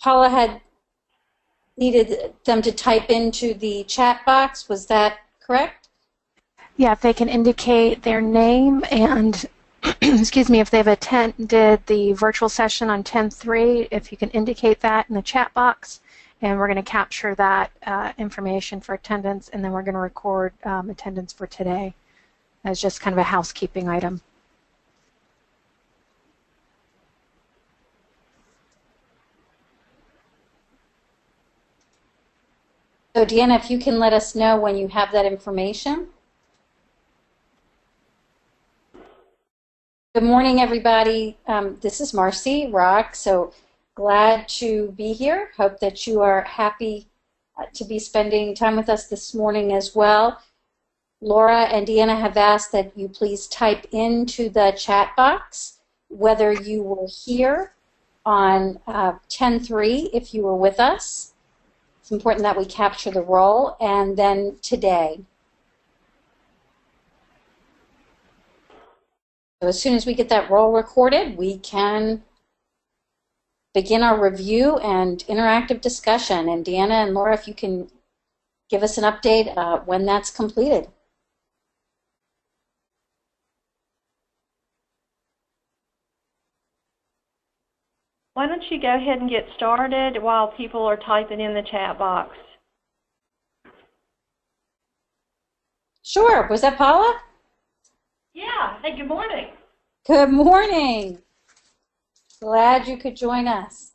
Paula had needed them to type into the chat box. Was that correct? Yeah, if they can indicate their name and, excuse me, if they've attended the virtual session on 10/3, if you can indicate that in the chat box, and we're going to capture that information for attendance, and then we're going to record attendance for today as just kind of a housekeeping item. So Deanna, if you can let us know when you have that information. Good morning, everybody. This is Marcy Rock. So glad to be here. Hope that you are happy to be spending time with us this morning as well. Laura and Deanna have asked that you please type into the chat box whether you were here on 10/3 if you were with us. It's important that we capture the role, and then today. So as soon as we get that role recorded, we can begin our review and interactive discussion. And Deanna and Laura, if you can give us an update when that's completed. Why don't you go ahead and get started while people are typing in the chat box? Sure. Was that Paula? Yeah. Hey, good morning. Good morning. Glad you could join us.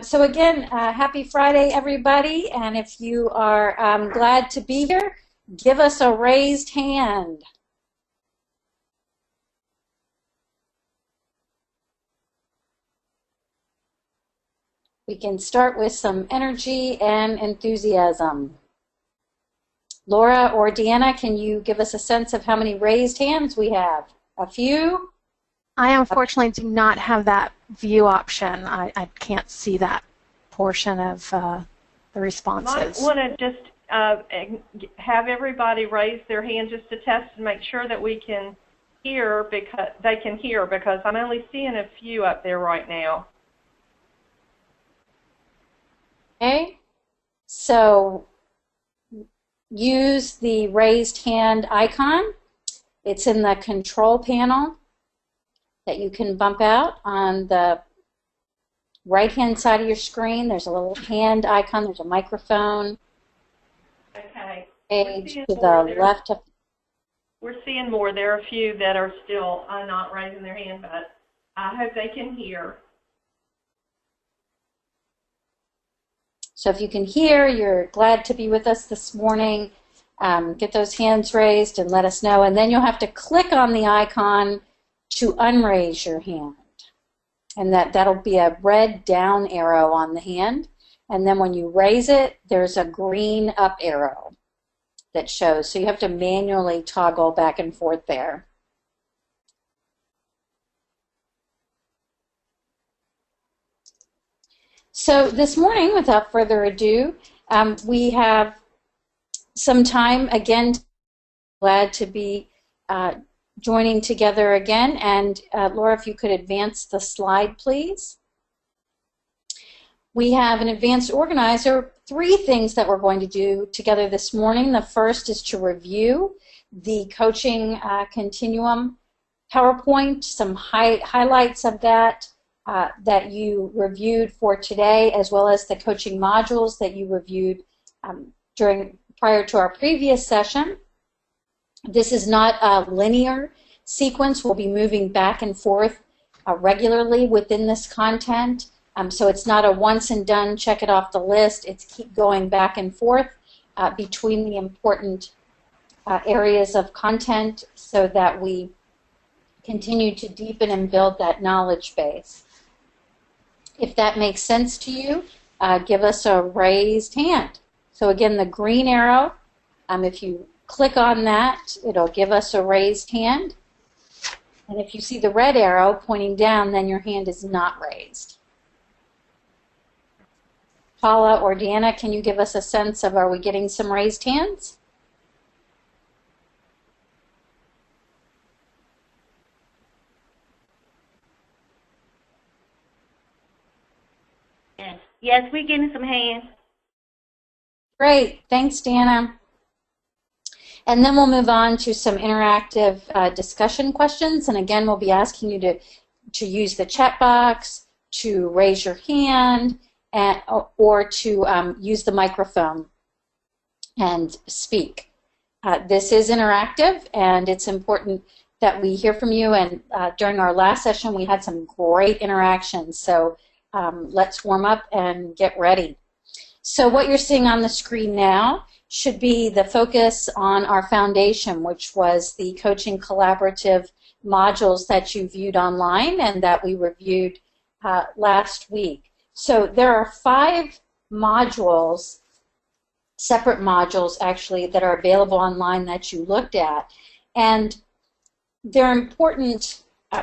So again, happy Friday, everybody. And if you are glad to be here, give us a raised hand. We can start with some energy and enthusiasm. Laura or Deanna, can you give us a sense of how many raised hands we have? A few? I unfortunately do not have that view option. I can't see that portion of the responses. I want to just have everybody raise their hand just to test and make sure that we can hear, because they can hear, because I'm only seeing a few up there right now. Okay, so use the raised hand icon. It's in the control panel that you can bump out on the right-hand side of your screen. There's a little hand icon. There's a microphone. Okay. Page to the left of. We're seeing more. There are a few that are still not raising their hand, but I hope they can hear. So if you can hear, you're glad to be with us this morning, get those hands raised and let us know. And then you'll have to click on the icon to unraise your hand. And that'll be a red down arrow on the hand. And then when you raise it, there's a green up arrow that shows. So you have to manually toggle back and forth there. So this morning, without further ado, we have some time again. Glad to be joining together again. And Laura, if you could advance the slide, please. We have an advanced organizer, 3 things that we're going to do together this morning. The first is to review the coaching continuum PowerPoint, some highlights of that that you reviewed for today, as well as the coaching modules that you reviewed prior to our previous session. This is not a linear sequence. We'll be moving back and forth regularly within this content. So it's not a once and done, check it off the list. It's keep going back and forth between the important areas of content so that we continue to deepen and build that knowledge base. If that makes sense to you, give us a raised hand. So again, the green arrow, if you click on that, it'll give us a raised hand. And if you see the red arrow pointing down, then your hand is not raised. Paula or Deanna, can you give us a sense of, are we getting some raised hands? Yes, we're getting some hands. Great. Thanks, Deanna. And then we'll move on to some interactive discussion questions. And again, we'll be asking you to use the chat box, to raise your hand, or to use the microphone and speak. This is interactive, and it's important that we hear from you. And during our last session, we had some great interactions. So let's warm up and get ready. So what you're seeing on the screen now should be the focus on our foundation, which was the coaching collaborative modules that you viewed online and that we reviewed last week. So there are 5 modules, separate modules actually, that are available online that you looked at. And they're important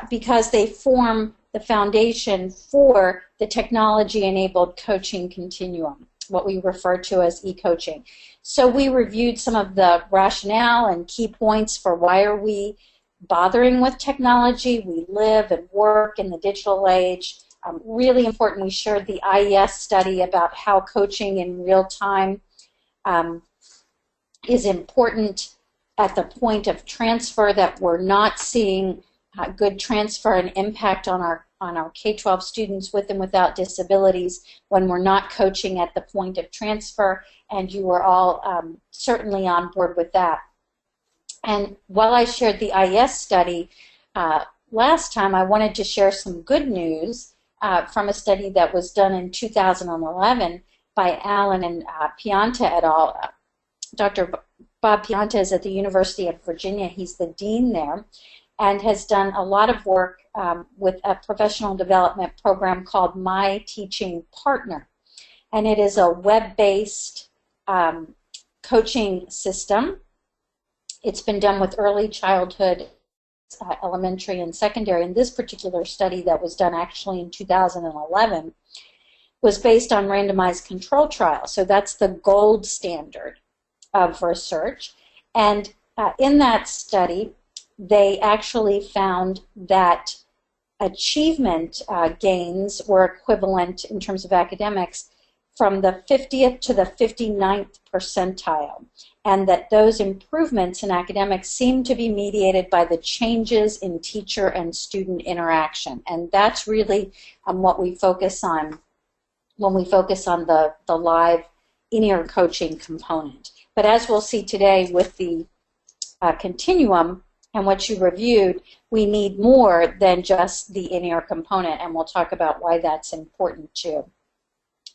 because they form the foundation for the technology-enabled coaching continuum, what we refer to as e-coaching. So we reviewed some of the rationale and key points for why are we bothering with technology. We live and work in the digital age. Really important, we shared the IES study about how coaching in real time is important at the point of transfer, that we're not seeing good transfer and impact on our K-12 students with and without disabilities when we're not coaching at the point of transfer, and you were all certainly on board with that. And while I shared the IES study last time, I wanted to share some good news from a study that was done in 2011 by Allen and Pianta et al. Dr. Bob Pianta is at the University of Virginia. He's the dean there, and has done a lot of work with a professional development program called My Teaching Partner. And it is a web-based coaching system. It's been done with early childhood, elementary, and secondary. And this particular study that was done actually in 2011 was based on randomized control trials. So that's the gold standard of research. And in that study, they actually found that achievement gains were equivalent in terms of academics from the 50th to the 59th percentile, and that those improvements in academics seem to be mediated by the changes in teacher and student interaction. And that's really what we focus on when we focus on the live in-ear coaching component. But as we'll see today with the continuum and what you reviewed, we need more than just the in-ear component, and we'll talk about why that's important too.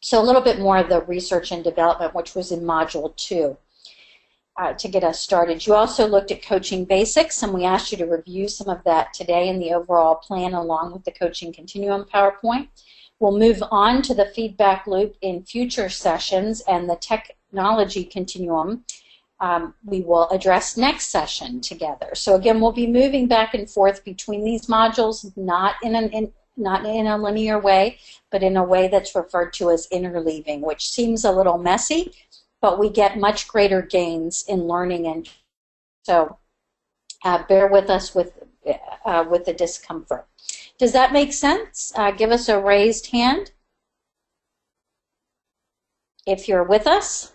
So a little bit more of the research and development, which was in Module 2 to get us started. You also looked at coaching basics, and we asked you to review some of that today in the overall plan along with the coaching continuum PowerPoint. We'll move on to the feedback loop in future sessions, and the technology continuum we will address next session together. So again, we'll be moving back and forth between these modules, not in a linear way, but in a way that's referred to as interleaving, which seems a little messy, but we get much greater gains in learning. And so bear with us with the discomfort. Does that make sense? Give us a raised hand if you're with us.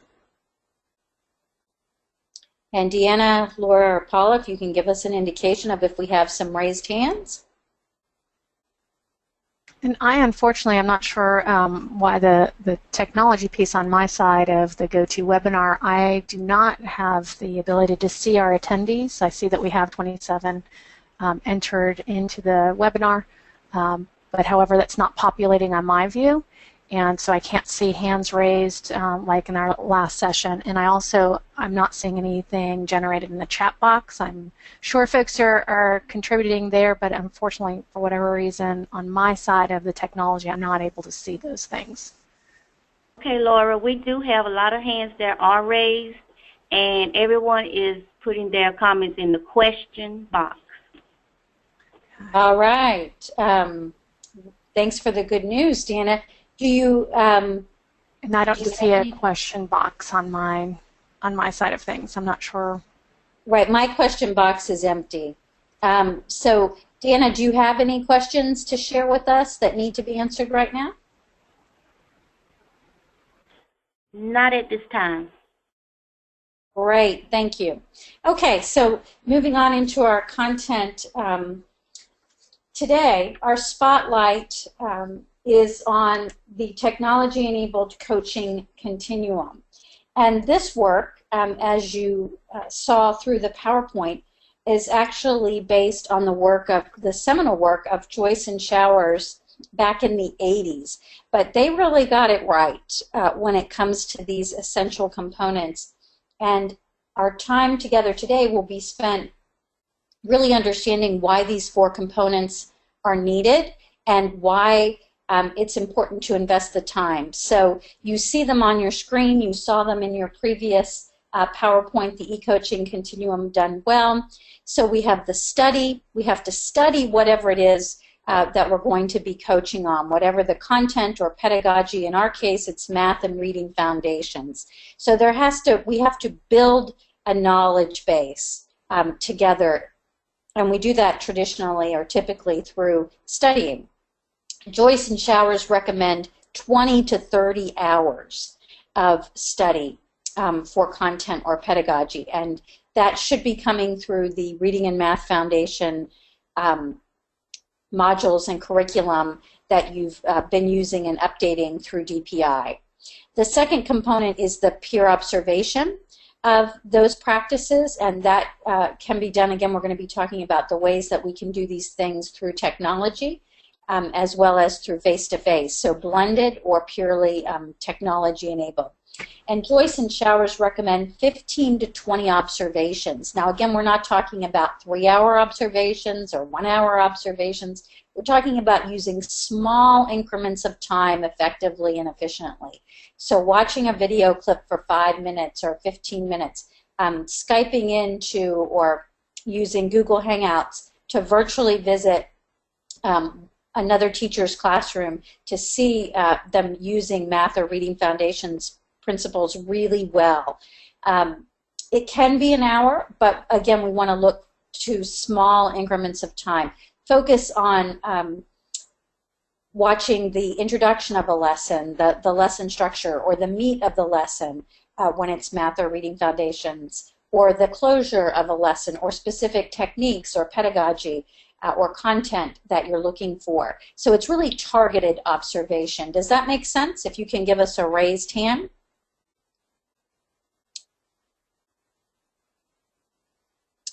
And Deanna, Laura, or Paula, if you can give us an indication of if we have some raised hands. And I, unfortunately, I'm not sure why the technology piece on my side of the GoToWebinar, I do not have the ability to see our attendees. I see that we have 27 entered into the webinar, but however, that's not populating on my view, and so I can't see hands raised like in our last session. And I'm not seeing anything generated in the chat box. I'm sure folks are contributing there, but unfortunately, for whatever reason, on my side of the technology, I'm not able to see those things. Okay, Laura, we do have a lot of hands that are raised, and everyone is putting their comments in the question box. All right. Thanks for the good news, Deanna. Do you? And I don't see a question box on my side of things. I'm not sure. Right, my question box is empty. So, Deanna, do you have any questions to share with us that need to be answered right now? Not at this time. Great, thank you. Okay, so moving on into our content. Today, our spotlight is on the technology-enabled coaching continuum. And this work, as you saw through the PowerPoint, is actually based on the work of the seminal work of Joyce and Showers back in the 80s. But they really got it right when it comes to these essential components. And our time together today will be spent really understanding why these 4 components are needed and why it's important to invest the time. So you see them on your screen. You saw them in your previous PowerPoint, the e-coaching continuum done well. So we have the study. We have to study whatever it is that we're going to be coaching on, whatever the content or pedagogy. In our case, it's math and reading foundations. So we have to build a knowledge base together, and we do that traditionally or typically through studying. Joyce and Showers recommend 20 to 30 hours of study for content or pedagogy, and that should be coming through the Reading and Math Foundation modules and curriculum that you've been using and updating through DPI. The second component is the peer observation of those practices, and that can be done. Again, we're going to be talking about the ways that we can do these things through technology as well as through face-to-face, so blended or purely technology-enabled. And Joyce and Showers recommend 15 to 20 observations. Now, again, we're not talking about 3-hour observations or 1-hour observations. We're talking about using small increments of time effectively and efficiently. So watching a video clip for 5 minutes or 15 minutes, Skyping into or using Google Hangouts to virtually visit another teacher's classroom to see them using math or reading foundations principles really well. It can be an hour, but again, we want to look to small increments of time. Focus on watching the introduction of a lesson, the lesson structure, or the meat of the lesson when it's math or reading foundations, or the closure of a lesson, or specific techniques or pedagogy or content that you're looking for. So it's really targeted observation. Does that make sense? If you can give us a raised hand.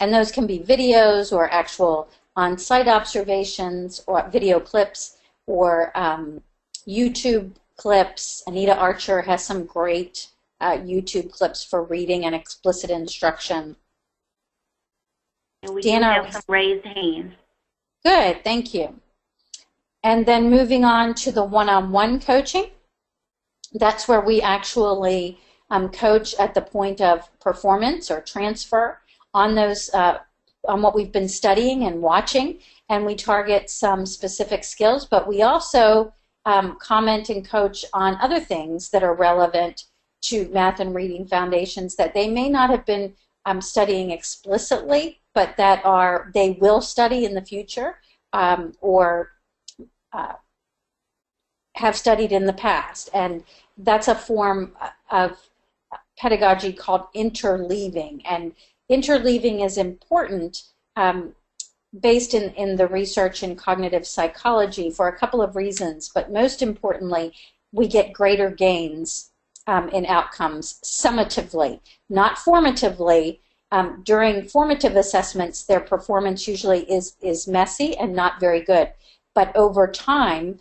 And those can be videos or actual on-site observations or video clips or YouTube clips. Anita Archer has some great YouTube clips for reading and explicit instruction. And we do have some raised hands. Good, thank you. And then moving on to the one-on-one coaching. That's where we actually coach at the point of performance or transfer on those on what we've been studying and watching, and we target some specific skills, but we also comment and coach on other things that are relevant to math and reading foundations that they may not have been studying explicitly, but that they will study in the future or have studied in the past. And that's a form of pedagogy called interleaving. And interleaving is important based in the research in cognitive psychology for a couple of reasons, but most importantly, we get greater gains in outcomes summatively, not formatively. During formative assessments, their performance usually is messy and not very good, but over time,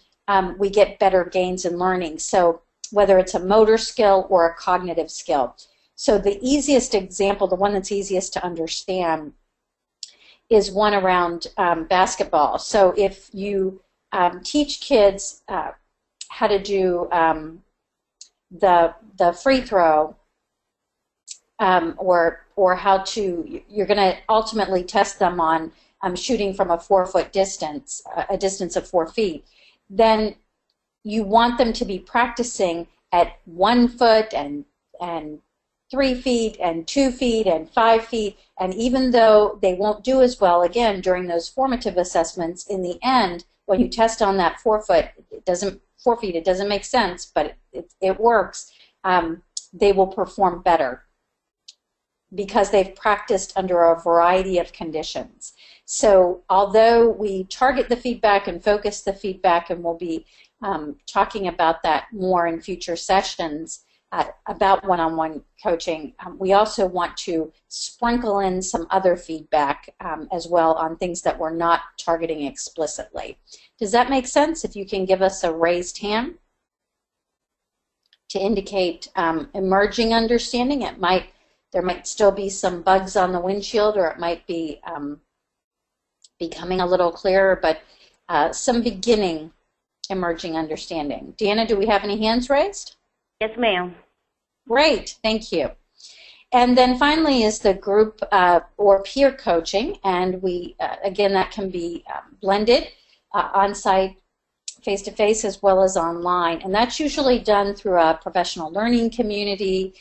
we get better gains in learning. So whether it's a motor skill or a cognitive skill. So the easiest example, the one that's easiest to understand, is one around basketball. So if you teach kids how to do the free throw, or how to, you're going to ultimately test them on shooting from a 4-foot distance, a distance of 4 feet, then you want them to be practicing at 1 foot and 3 feet and 2 feet and 5 feet, and even though they won't do as well again during those formative assessments, in the end, when you test on that 4 foot, 4 feet, it doesn't make sense, but it works. they will perform better because they've practiced under a variety of conditions. So although we target the feedback and focus the feedback, and we'll be talking about that more in future sessions about one-on-one coaching, we also want to sprinkle in some other feedback as well on things that we're not targeting explicitly. Does that make sense? If you can give us a raised hand to indicate emerging understanding. There might still be some bugs on the windshield, or it might be becoming a little clearer, but some beginning emerging understanding. Deanna, do we have any hands raised? Yes, ma'am. Great, thank you. And then finally is the group or peer coaching, and we again, that can be blended on-site, face-to-face, as well as online, and that's usually done through a professional learning community,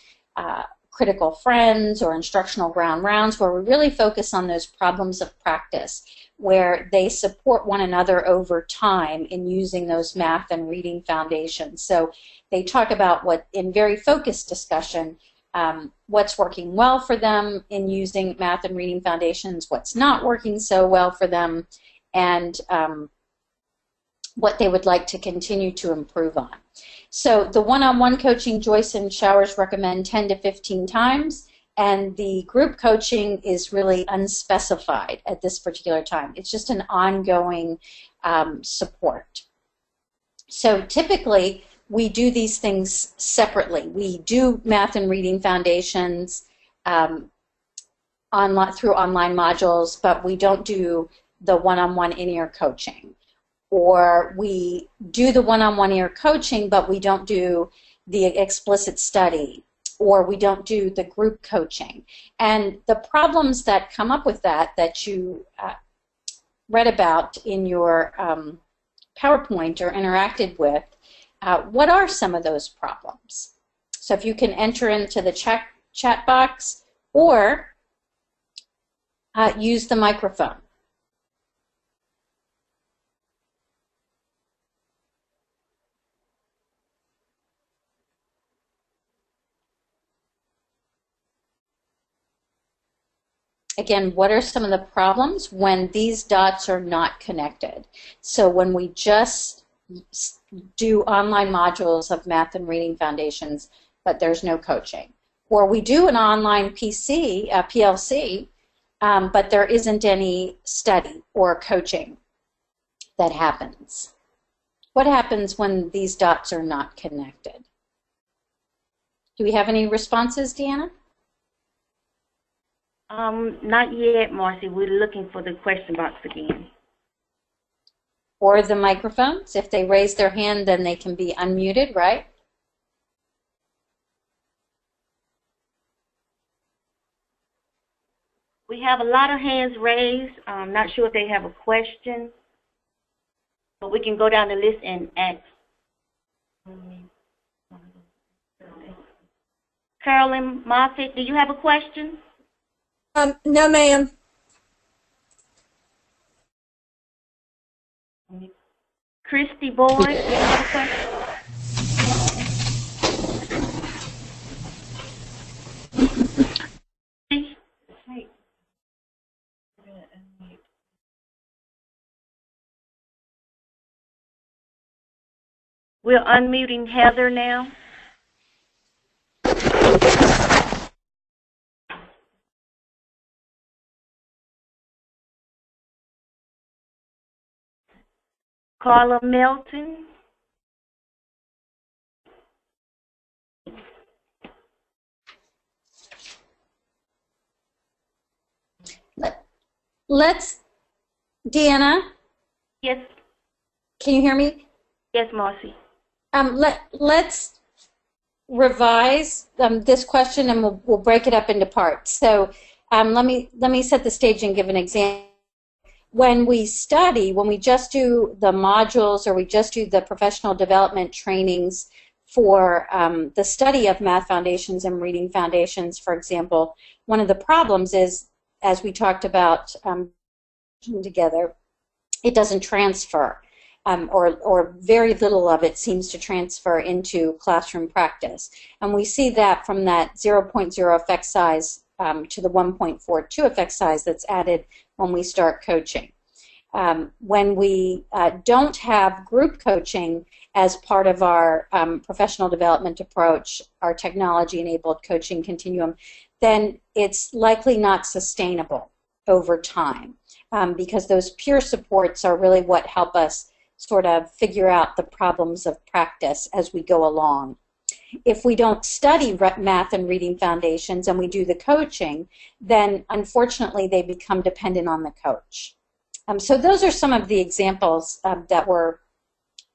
critical friends, or instructional ground rounds, where we really focus on those problems of practice, where they support one another over time in using those math and reading foundations. So they talk about what, in very focused discussion, what's working well for them in using math and reading foundations, what's not working so well for them, and what they would like to continue to improve on. So the one-on-one coaching, Joyce and Showers recommend 10 to 15 times, and the group coaching is really unspecified at this particular time. It's just an ongoing support. So typically, we do these things separately. We do math and reading foundations through online modules, but we don't do the one-on-one in-ear coaching. Or we do the one-on-one ear coaching, but we don't do the explicit study, or we don't do the group coaching. And the problems that come up with that you read about in your PowerPoint or interacted with, what are some of those problems? So if you can enter into the chat box or use the microphone. Again, what are some of the problems when these dots are not connected? So when we just do online modules of math and reading foundations, but there's no coaching. Or we do an online PLC, but there isn't any study or coaching that happens. What happens when these dots are not connected? Do we have any responses, Deanna? Not yet, Marcy. We're looking for the question box again. Or the microphones. If they raise their hand, then they can be unmuted, right? We have a lot of hands raised. I'm not sure if they have a question, but we can go down the list and ask. Carolyn Moffitt, do you have a question? No, ma'am. Christy Boyd, do you have a question? We're unmuting Heather now. Carla Melton. Let's, Deanna? Yes. Can you hear me? Yes, Marcy. Let's revise this question, and we'll break it up into parts. So let me set the stage and give an example. When we study, when we just do the modules or we just do the professional development trainings for the study of math foundations and reading foundations, for example, one of the problems is, as we talked about together, it doesn't transfer. or very little of it seems to transfer into classroom practice. And we see that from that 0.0 effect size to the 1.42 effect size that's added when we start coaching. When we don't have group coaching as part of our professional development approach, our technology-enabled coaching continuum, then it's likely not sustainable over time because those peer supports are really what help us sort of figure out the problems of practice as we go along. If we don't study math and reading foundations and we do the coaching, then unfortunately they become dependent on the coach. So those are some of the examples that were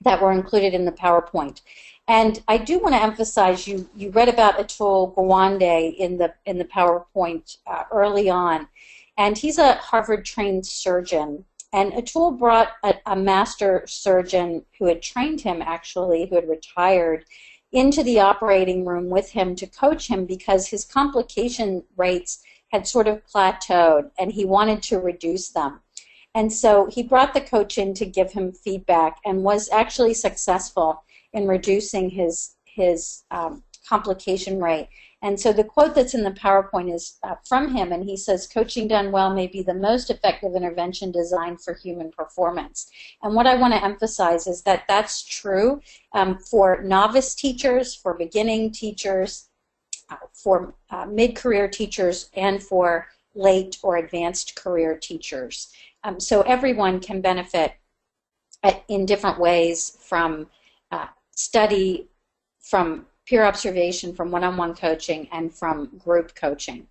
included in the PowerPoint. And I do want to emphasize you read about Atul Gawande in the PowerPoint early on, and he's a Harvard-trained surgeon. And Atul brought a master surgeon who had trained him, actually, who had retired, into the operating room with him to coach him because his complication rates had sort of plateaued, and he wanted to reduce them. And so he brought the coach in to give him feedback and was actually successful in reducing his complication rate. And so the quote that's in the PowerPoint is from him, and he says, "Coaching done well may be the most effective intervention designed for human performance." And what I want to emphasize is that that's true for novice teachers, for beginning teachers, for mid-career teachers, and for late or advanced career teachers. So everyone can benefit in different ways from study, from peer observation, from one-on-one coaching, and from group coaching.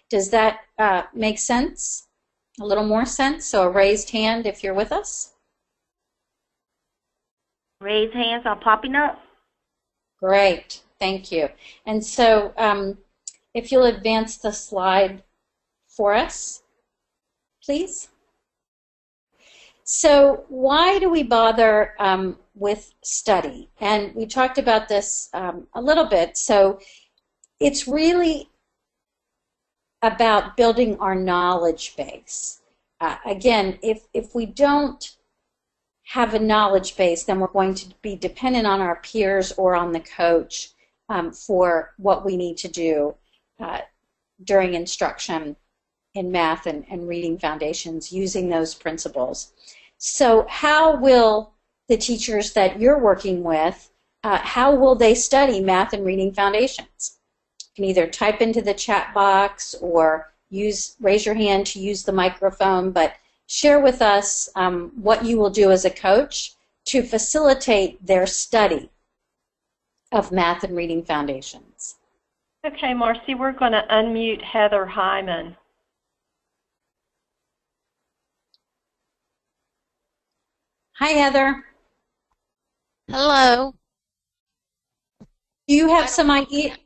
Does that make sense? A little more sense? So a raised hand if you're with us. Raised hands are popping up. Great, thank you. And so if you'll advance the slide for us, please. So why do we bother with study? And we talked about this a little bit. So it's really about building our knowledge base. Again, if we don't have a knowledge base, then we're going to be dependent on our peers or on the coach for what we need to do during instruction in math and reading foundations using those principles. So how will the teachers that you're working with, how will they study math and reading foundations? You can either type into the chat box or raise your hand to use the microphone, but share with us what you will do as a coach to facilitate their study of math and reading foundations. Okay, Marcy, we're going to unmute Heather Hyman. Hi, Heather. Hello. Do you have some idea?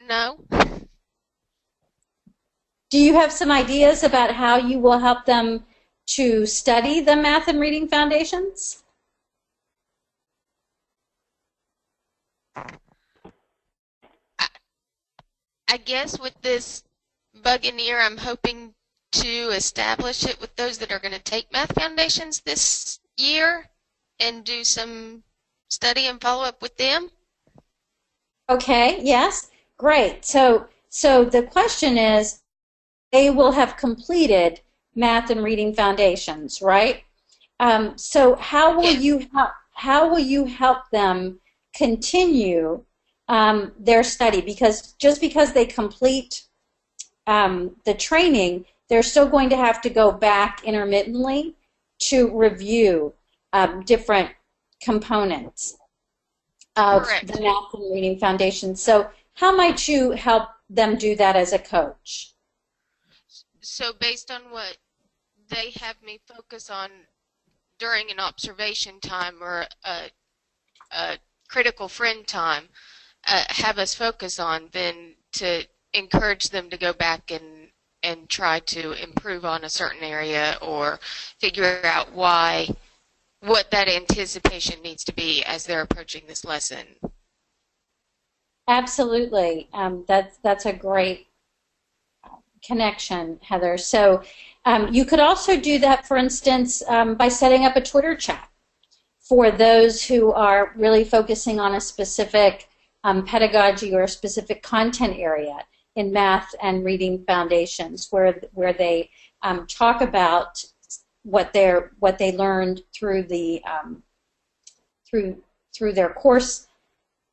No. Do you have some ideas about how you will help them to study the math and reading foundations? I guess with this Buccaneer, I'm hoping to establish it with those that are going to take math foundations this year and do some study and follow up with them. Okay, yes, great. So the question is, they will have completed math and reading foundations, right? So how will you help them continue their study? Because just because they complete the training, they're still going to have to go back intermittently to review different components of the math and reading foundation. So how might you help them do that as a coach? So based on what they have me focus on during an observation time or a critical friend time, have us focus on, then to encourage them to go back and try to improve on a certain area or figure out what that anticipation needs to be as they're approaching this lesson. Absolutely. That's a great connection, Heather. So You could also do that, for instance, by setting up a Twitter chat for those who are really focusing on a specific pedagogy or a specific content area in math and reading foundations, where they talk about what they learned through the through their course.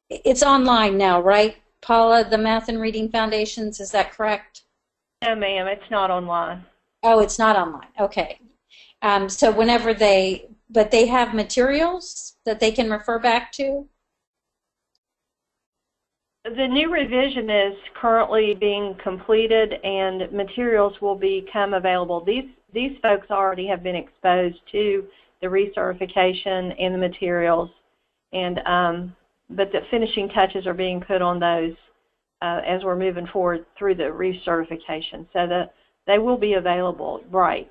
It's online now, right, Paula? The Math and Reading Foundations, is that correct? No, ma'am, it's not online. Oh, it's not online. Okay. So whenever but they have materials that they can refer back to? The new revision is currently being completed, and materials will become available. These folks already have been exposed to the recertification and the materials, and but the finishing touches are being put on those as we're moving forward through the recertification, so that they will be available. Right.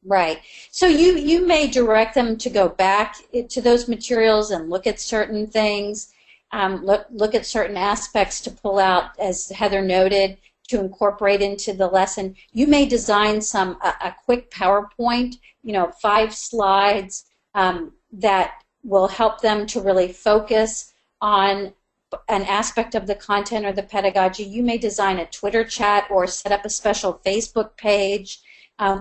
Right. So you may direct them to go back to those materials and look at certain things. Look at certain aspects to pull out, as Heather noted, to incorporate into the lesson. You may design a quick PowerPoint, 5 slides that will help them to really focus on an aspect of the content or the pedagogy. You may design a Twitter chat or set up a special Facebook page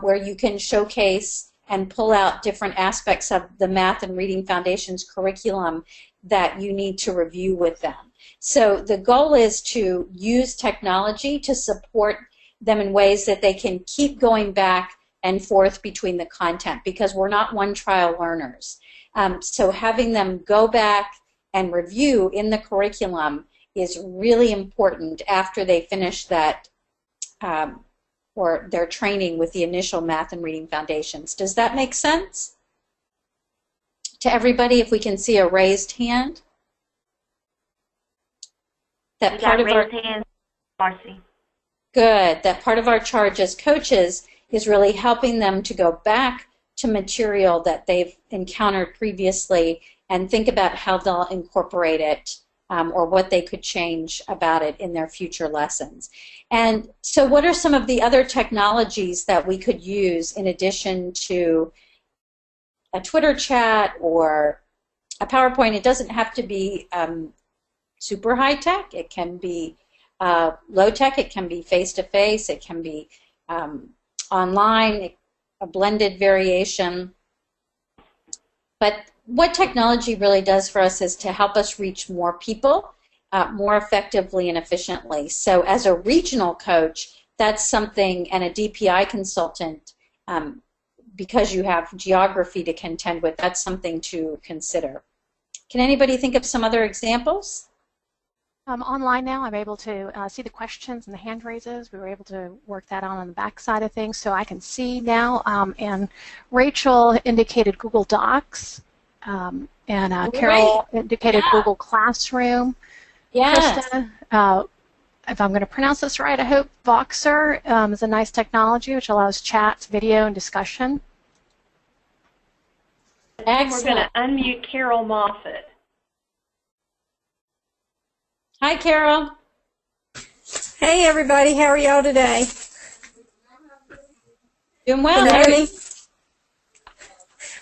where you can showcase and pull out different aspects of the Math and Reading Foundations curriculum that you need to review with them. So the goal is to use technology to support them in ways that they can keep going back and forth between the content, because we're not one-trial learners. So having them go back and review in the curriculum is really important after they finish that or their training with the initial Math and Reading Foundations. Does that make sense to everybody? If we can see a raised hand. That part of our hand, Marcy. Good. That part of our charge as coaches is really helping them to go back to material that they've encountered previously and think about how they'll incorporate it or what they could change about it in their future lessons. And so what are some of the other technologies that we could use in addition to a Twitter chat or a PowerPoint? It doesn't have to be super high tech. It can be low tech. It can be face-to-face. It can be online, a blended variation. But what technology really does for us is to help us reach more people more effectively and efficiently. So as a regional coach, that's something, and a DPI consultant, because you have geography to contend with, that's something to consider. Can anybody think of some other examples? Online now, I'm able to see the questions and the hand raises. We were able to work that on the back side of things, so I can see now. And Rachel indicated Google Docs, and Carol indicated Google Classroom. Yes. Krista, if I'm going to pronounce this right, I hope Voxer is a nice technology which allows chats, video, and discussion. Excellent. We're going to unmute Carol Moffett. Hi, Carol. Hey, everybody. How are y'all today? Doing well. Can you hear me?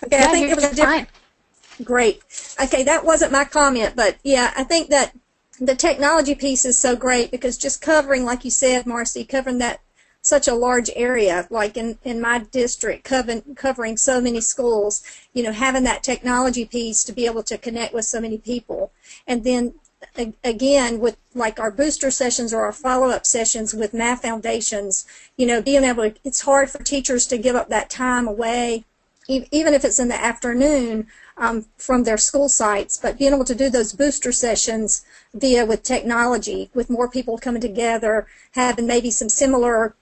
Okay, Yeah, I think it was a different. Great. Okay, that wasn't my comment, but yeah, I think that the technology piece is so great because just covering, like you said, Marcy, covering that such a large area, like in my district, covering so many schools, having that technology piece to be able to connect with so many people. And then again, with like our booster sessions or our follow-up sessions with Math Foundations, being able to, it's hard for teachers to give up that time away, even if it's in the afternoon from their school sites, but being able to do those booster sessions with technology, with more people coming together, having maybe some similar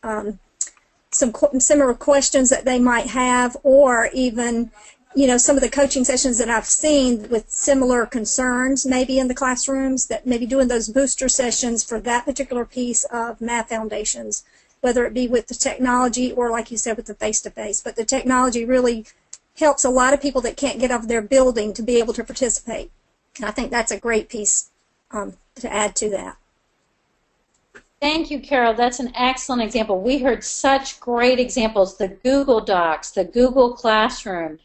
questions that they might have, or even some of the coaching sessions that I've seen with similar concerns maybe in the classrooms, that maybe doing those booster sessions for that particular piece of Math Foundations, whether it be with the technology or, like you said, with the face-to-face. But the technology really helps a lot of people that can't get out of their building to be able to participate. And I think that's a great piece to add to that. Thank you, Carol. That's an excellent example. We heard such great examples, the Google Docs, the Google Classroom,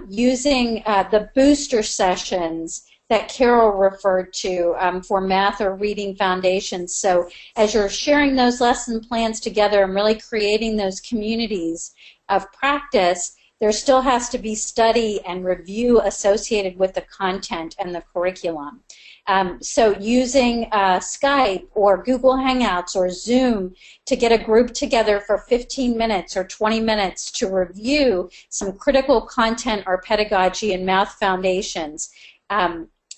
using the booster sessions that Carol referred to for math or reading foundations. So as you're sharing those lesson plans together and really creating those communities of practice, there still has to be study and review associated with the content and the curriculum. So using Skype or Google Hangouts or Zoom to get a group together for 15 minutes or 20 minutes to review some critical content or pedagogy in math foundations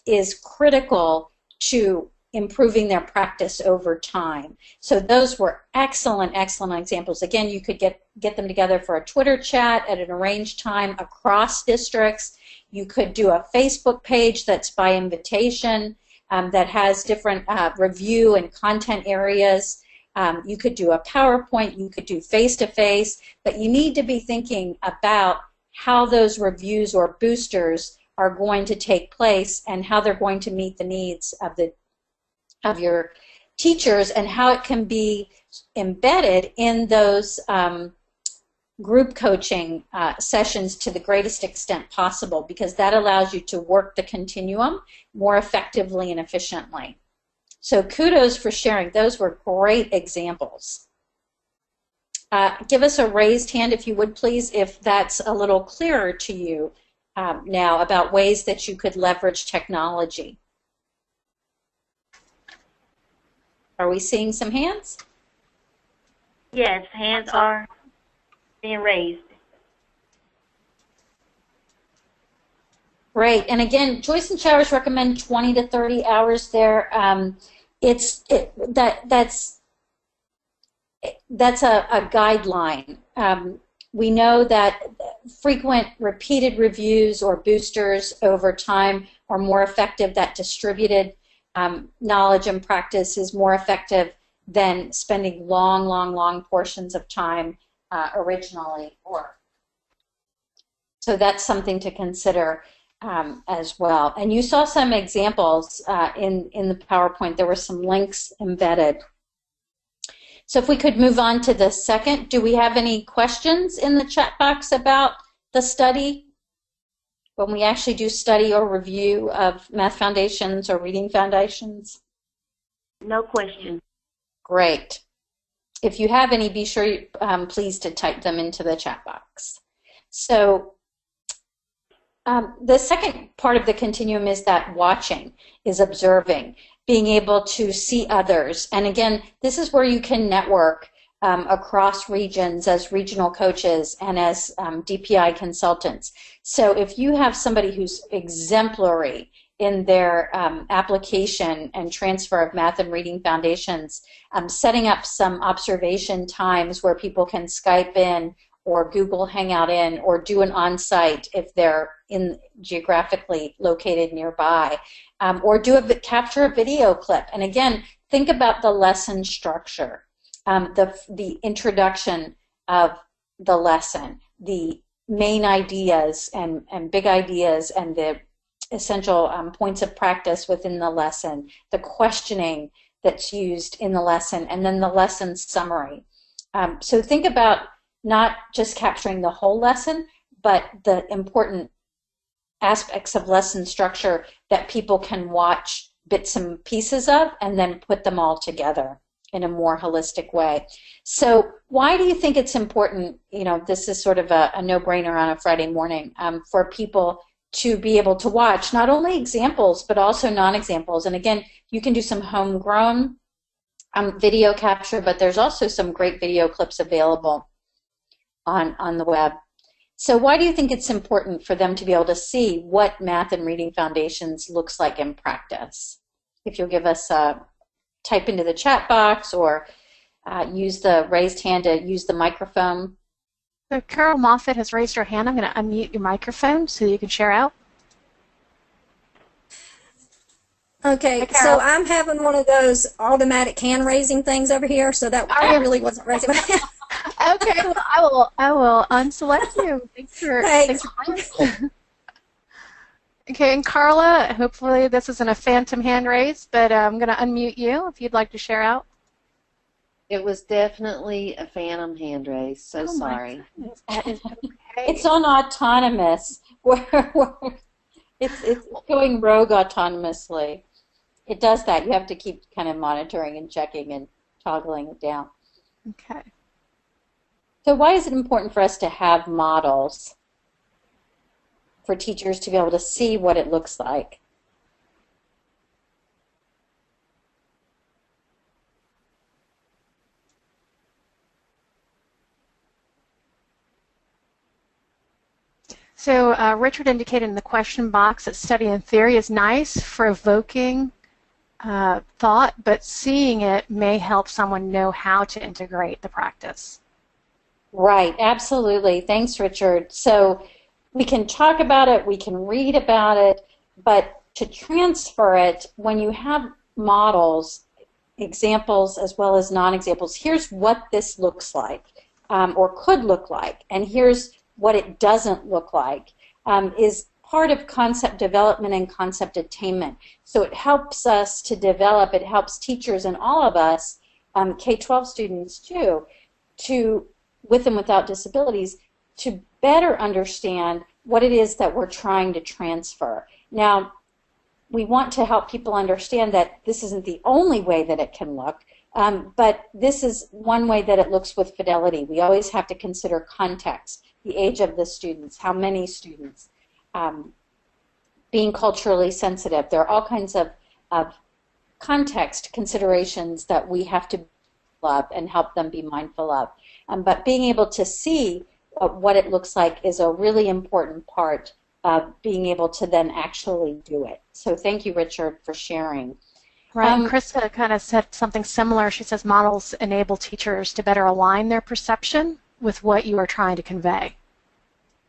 is critical to improving their practice over time. So those were excellent, excellent examples. Again, you could get them together for a Twitter chat at an arranged time across districts. You could do a Facebook page that's by invitation that has different review and content areas. You could do a PowerPoint, you could do face-to-face, but you need to be thinking about how those reviews or boosters are going to take place and how they're going to meet the needs of your teachers and how it can be embedded in those group coaching sessions to the greatest extent possible, because that allows you to work the continuum more effectively and efficiently. So kudos for sharing. Those were great examples. Give us a raised hand if you would please, if that's a little clearer to you now about ways that you could leverage technology. Are we seeing some hands? Yes, hands are being raised. Great. And again, Joyce and Showers recommend 20 to 30 hours there. That's a guideline. We know that frequent repeated reviews or boosters over time are more effective. That distributed knowledge and practice is more effective than spending long portions of time originally. So that's something to consider as well. And you saw some examples in the PowerPoint. There were some links embedded. So if we could move on to the second, do we have any questions in the chat box about the study? When we actually do study or review of math foundations or reading foundations? No question. Great. If you have any, be sure, please, to type them into the chat box. So the second part of the continuum is that watching, is observing, being able to see others. And again, this is where you can network across regions as regional coaches and as DPI consultants. So if you have somebody who's exemplary in their application and transfer of math and reading foundations, setting up some observation times where people can Skype in or Google Hangout in or do an on-site if they're geographically located nearby, or capture a video clip. And again, think about the lesson structure. The introduction of the lesson, the main ideas and big ideas and the essential points of practice within the lesson, the questioning that's used in the lesson, and then the lesson summary. So think about not just capturing the whole lesson, but the important aspects of lesson structure that people can watch bits and pieces of and then put them all together in a more holistic way. So why do you think it's important, this is sort of a no-brainer on a Friday morning, for people to be able to watch not only examples but also non-examples? And again, you can do some homegrown video capture, but there's also some great video clips available on the web. So why do you think it's important for them to be able to see what math and reading foundations looks like in practice? If you'll give us type into the chat box or use the raised hand to use the microphone. So Carol Moffitt has raised her hand. I'm going to unmute your microphone so you can share out. Okay, Hi, so I'm having one of those automatic hand raising things over here, so that really wasn't raising my hand. Okay, well, I will unselect you. Thanks for Okay, and Carla, hopefully this isn't a phantom hand raise, but I'm going to unmute you if you'd like to share out. It was definitely a phantom hand raise. So sorry. That is okay. It's on autonomous. It's going rogue autonomously. It does that. You have to keep kind of monitoring and checking and toggling it down. Okay. So why is it important for us to have models for teachers to be able to see what it looks like? So Richard indicated in the question box that study in theory is nice for evoking thought, but seeing it may help someone know how to integrate the practice. Right, absolutely. Thanks, Richard. So we can talk about it, we can read about it, but to transfer it, when you have models, examples as well as non-examples, here's what this looks like or could look like, and here's what it doesn't look like, is part of concept development and concept attainment. So it helps us to develop, it helps teachers and all of us, K-12 students too, to, with and without disabilities, to better understand what it is that we're trying to transfer. Now, we want to help people understand that this isn't the only way that it can look, but this is one way that it looks with fidelity. We always have to consider context, the age of the students, how many students, being culturally sensitive. There are all kinds of context considerations that we have to love and help them be mindful of. But being able to see what it looks like is a really important part of being able to then actually do it. So thank you, Richard, for sharing. Right, and Krista kind of said something similar. She says models enable teachers to better align their perception with what you are trying to convey.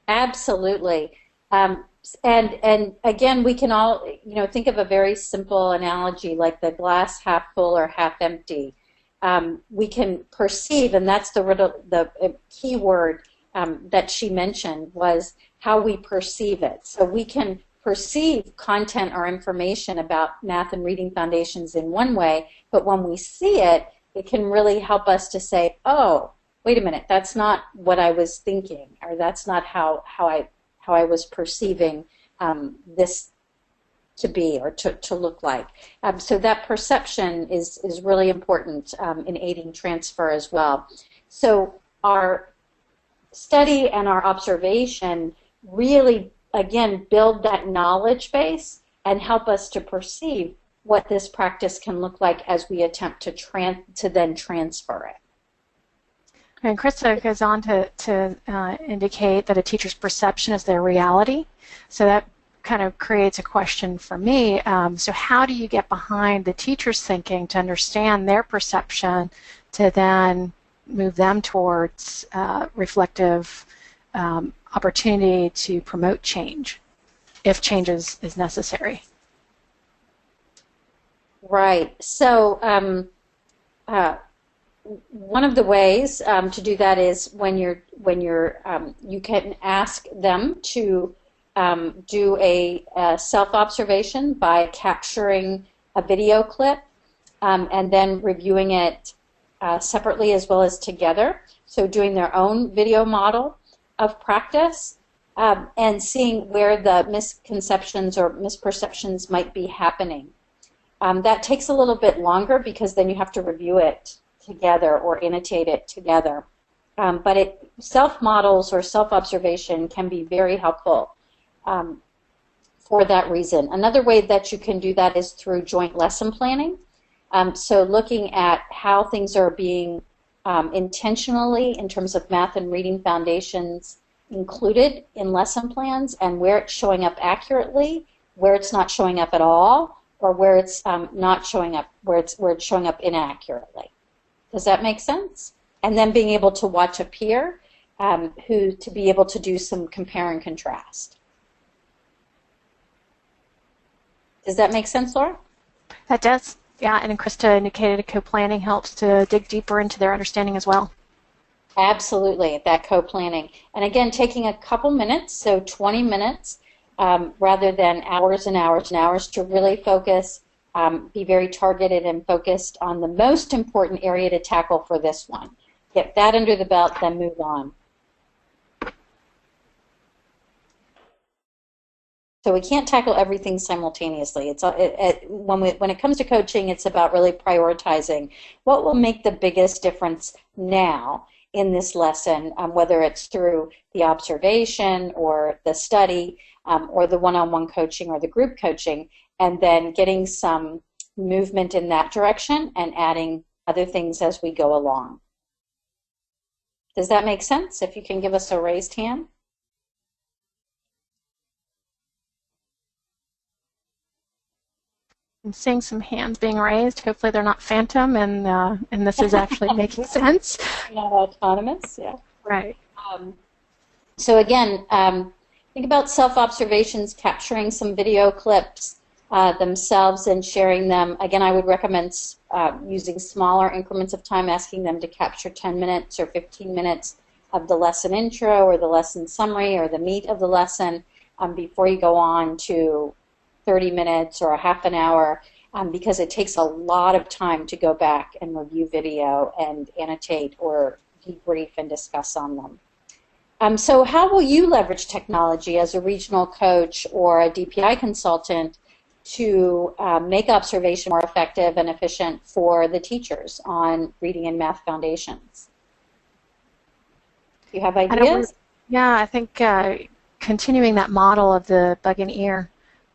Absolutely. And again, we can all, think of a very simple analogy like the glass half full or half empty. We can perceive, and that's the key word that she mentioned, was how we perceive it. So we can perceive content or information about math and reading foundations in one way, but when we see it, it can really help us to say, oh, wait a minute, that's not what I was thinking, or that's not how I was perceiving this to be or to look like. So that perception is really important in aiding transfer as well. So our study and our observation really, again, build that knowledge base and help us to perceive what this practice can look like as we attempt to then transfer it. And Krista goes on to indicate that a teacher's perception is their reality. So that kind of creates a question for me. So how do you get behind the teacher's thinking to understand their perception to then move them towards reflective opportunity to promote change, if change is necessary? Right. So one of the ways to do that is when you can ask them to do a self-observation by capturing a video clip and then reviewing it separately as well as together. So doing their own video model of practice and seeing where the misconceptions or misperceptions might be happening. That takes a little bit longer because then you have to review it together or annotate it together. But self-models or self-observation can be very helpful for that reason. Another way that you can do that is through joint lesson planning. So looking at how things are being intentionally, in terms of math and reading foundations, included in lesson plans and where it's showing up accurately, where it's not showing up at all, or where it's not showing up, where it's showing up inaccurately. Does that make sense? And then being able to watch a peer to be able to do some compare and contrast. Does that make sense, Laura? That does. Yeah, and Krista indicated co-planning helps to dig deeper into their understanding as well. Absolutely, that co-planning. And again, taking a couple minutes, so 20 minutes, rather than hours and hours and hours, to really focus be very targeted and focused on the most important area to tackle for this one. Get that under the belt, then move on. So we can't tackle everything simultaneously. When it comes to coaching, it's about really prioritizing what will make the biggest difference now in this lesson, whether it's through the observation or the study or the one-on-one coaching or the group coaching, and then getting some movement in that direction and adding other things as we go along. Does that make sense? If you can give us a raised hand. I'm seeing some hands being raised. Hopefully they're not phantom, and this is actually making sense. Not autonomous, yeah. Right. So again, think about self-observations, capturing some video clips themselves and sharing them. Again, I would recommend using smaller increments of time, asking them to capture 10 minutes or 15 minutes of the lesson intro or the lesson summary or the meat of the lesson before you go on to 30 minutes or a half an hour, because it takes a lot of time to go back and review video and annotate or debrief and discuss on them. So how will you leverage technology as a regional coach or a DPI consultant to make observation more effective and efficient for the teachers on reading and math foundations? Do you have ideas? I think continuing that model of the bug and ear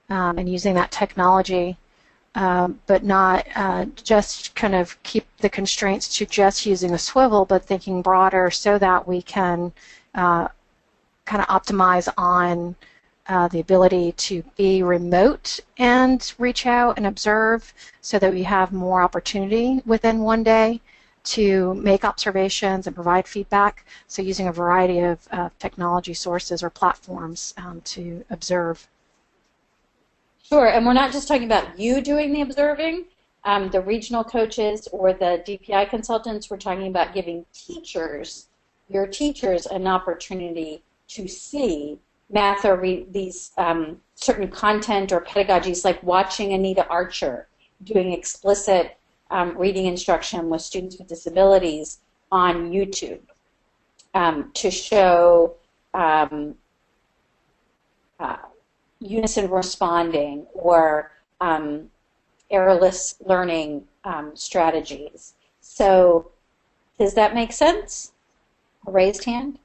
and using that technology, but not just kind of keep the constraints to just using a swivel, but thinking broader so that we can kind of optimize on the ability to be remote and reach out and observe so that we have more opportunity within one day to make observations and provide feedback. So using a variety of technology sources or platforms to observe. Sure, and we're not just talking about you doing the observing, the regional coaches or the DPI consultants. We're talking about giving teachers, your teachers, an opportunity to see math or these certain content or pedagogies, like watching Anita Archer doing explicit reading instruction with students with disabilities on YouTube to show unison responding or errorless learning strategies. So does that make sense? A raised hand?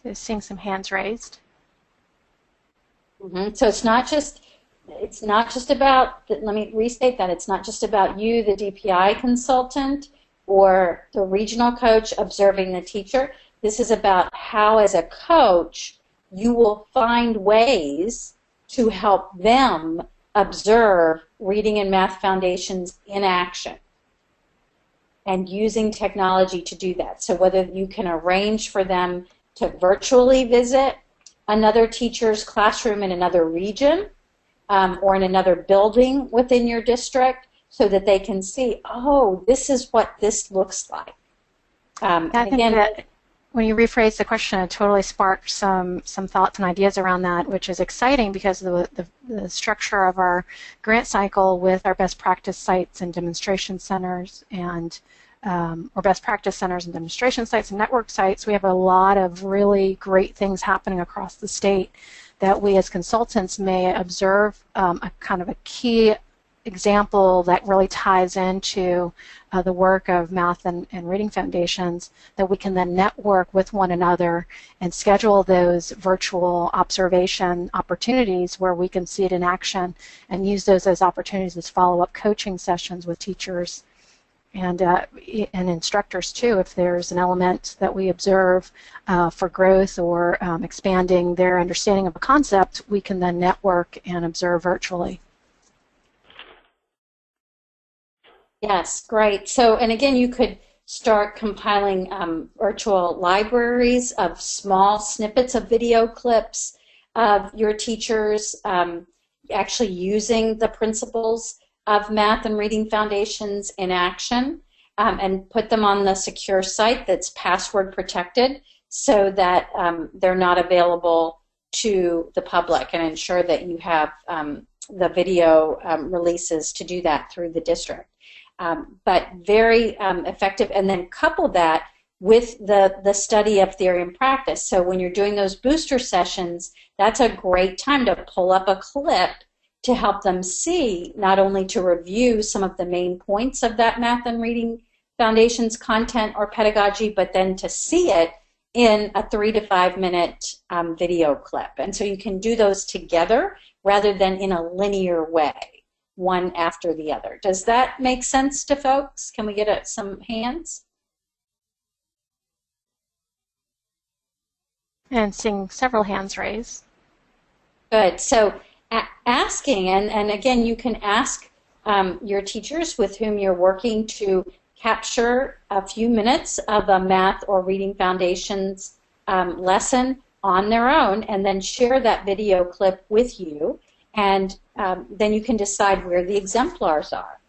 So seeing some hands raised. So it's not just about, let me restate that, it's not just about you, the DPI consultant, or the regional coach observing the teacher. This is about how, as a coach, you will find ways to help them observe reading and math foundations in action and using technology to do that. So whether you can arrange for them to virtually visit another teacher's classroom in another region or in another building within your district, so that they can see, oh, this is what this looks like. I think that when you rephrase the question, it totally sparked some thoughts and ideas around that, which is exciting because of the structure of our grant cycle with our best practice sites and demonstration centers and or best practice centers and demonstration sites and network sites. We have a lot of really great things happening across the state that we as consultants may observe a kind of a key example that really ties into the work of math and reading foundations, that we can then network with one another and schedule those virtual observation opportunities where we can see it in action and use those as opportunities as follow-up coaching sessions with teachers and instructors too, if there's an element that we observe for growth or expanding their understanding of a concept, we can then network and observe virtually. Yes, great. So, and again, you could start compiling virtual libraries of small snippets of video clips of your teachers actually using the principles of math and reading foundations in action and put them on the secure site that's password protected so that they're not available to the public, and ensure that you have the video releases to do that through the district. But very effective, and then couple that with the study of theory and practice. So when you're doing those booster sessions, that's a great time to pull up a clip to help them see, not only to review some of the main points of that math and reading foundations content or pedagogy, but then to see it in a 3 to 5 minute video clip. And so you can do those together rather than in a linear way, one after the other. Does that make sense to folks? Can we get some hands? And seeing several hands raised. Good. So asking, and again, you can ask your teachers with whom you're working to capture a few minutes of a math or reading foundations lesson on their own, and then share that video clip with you, and then you can decide where the exemplars are.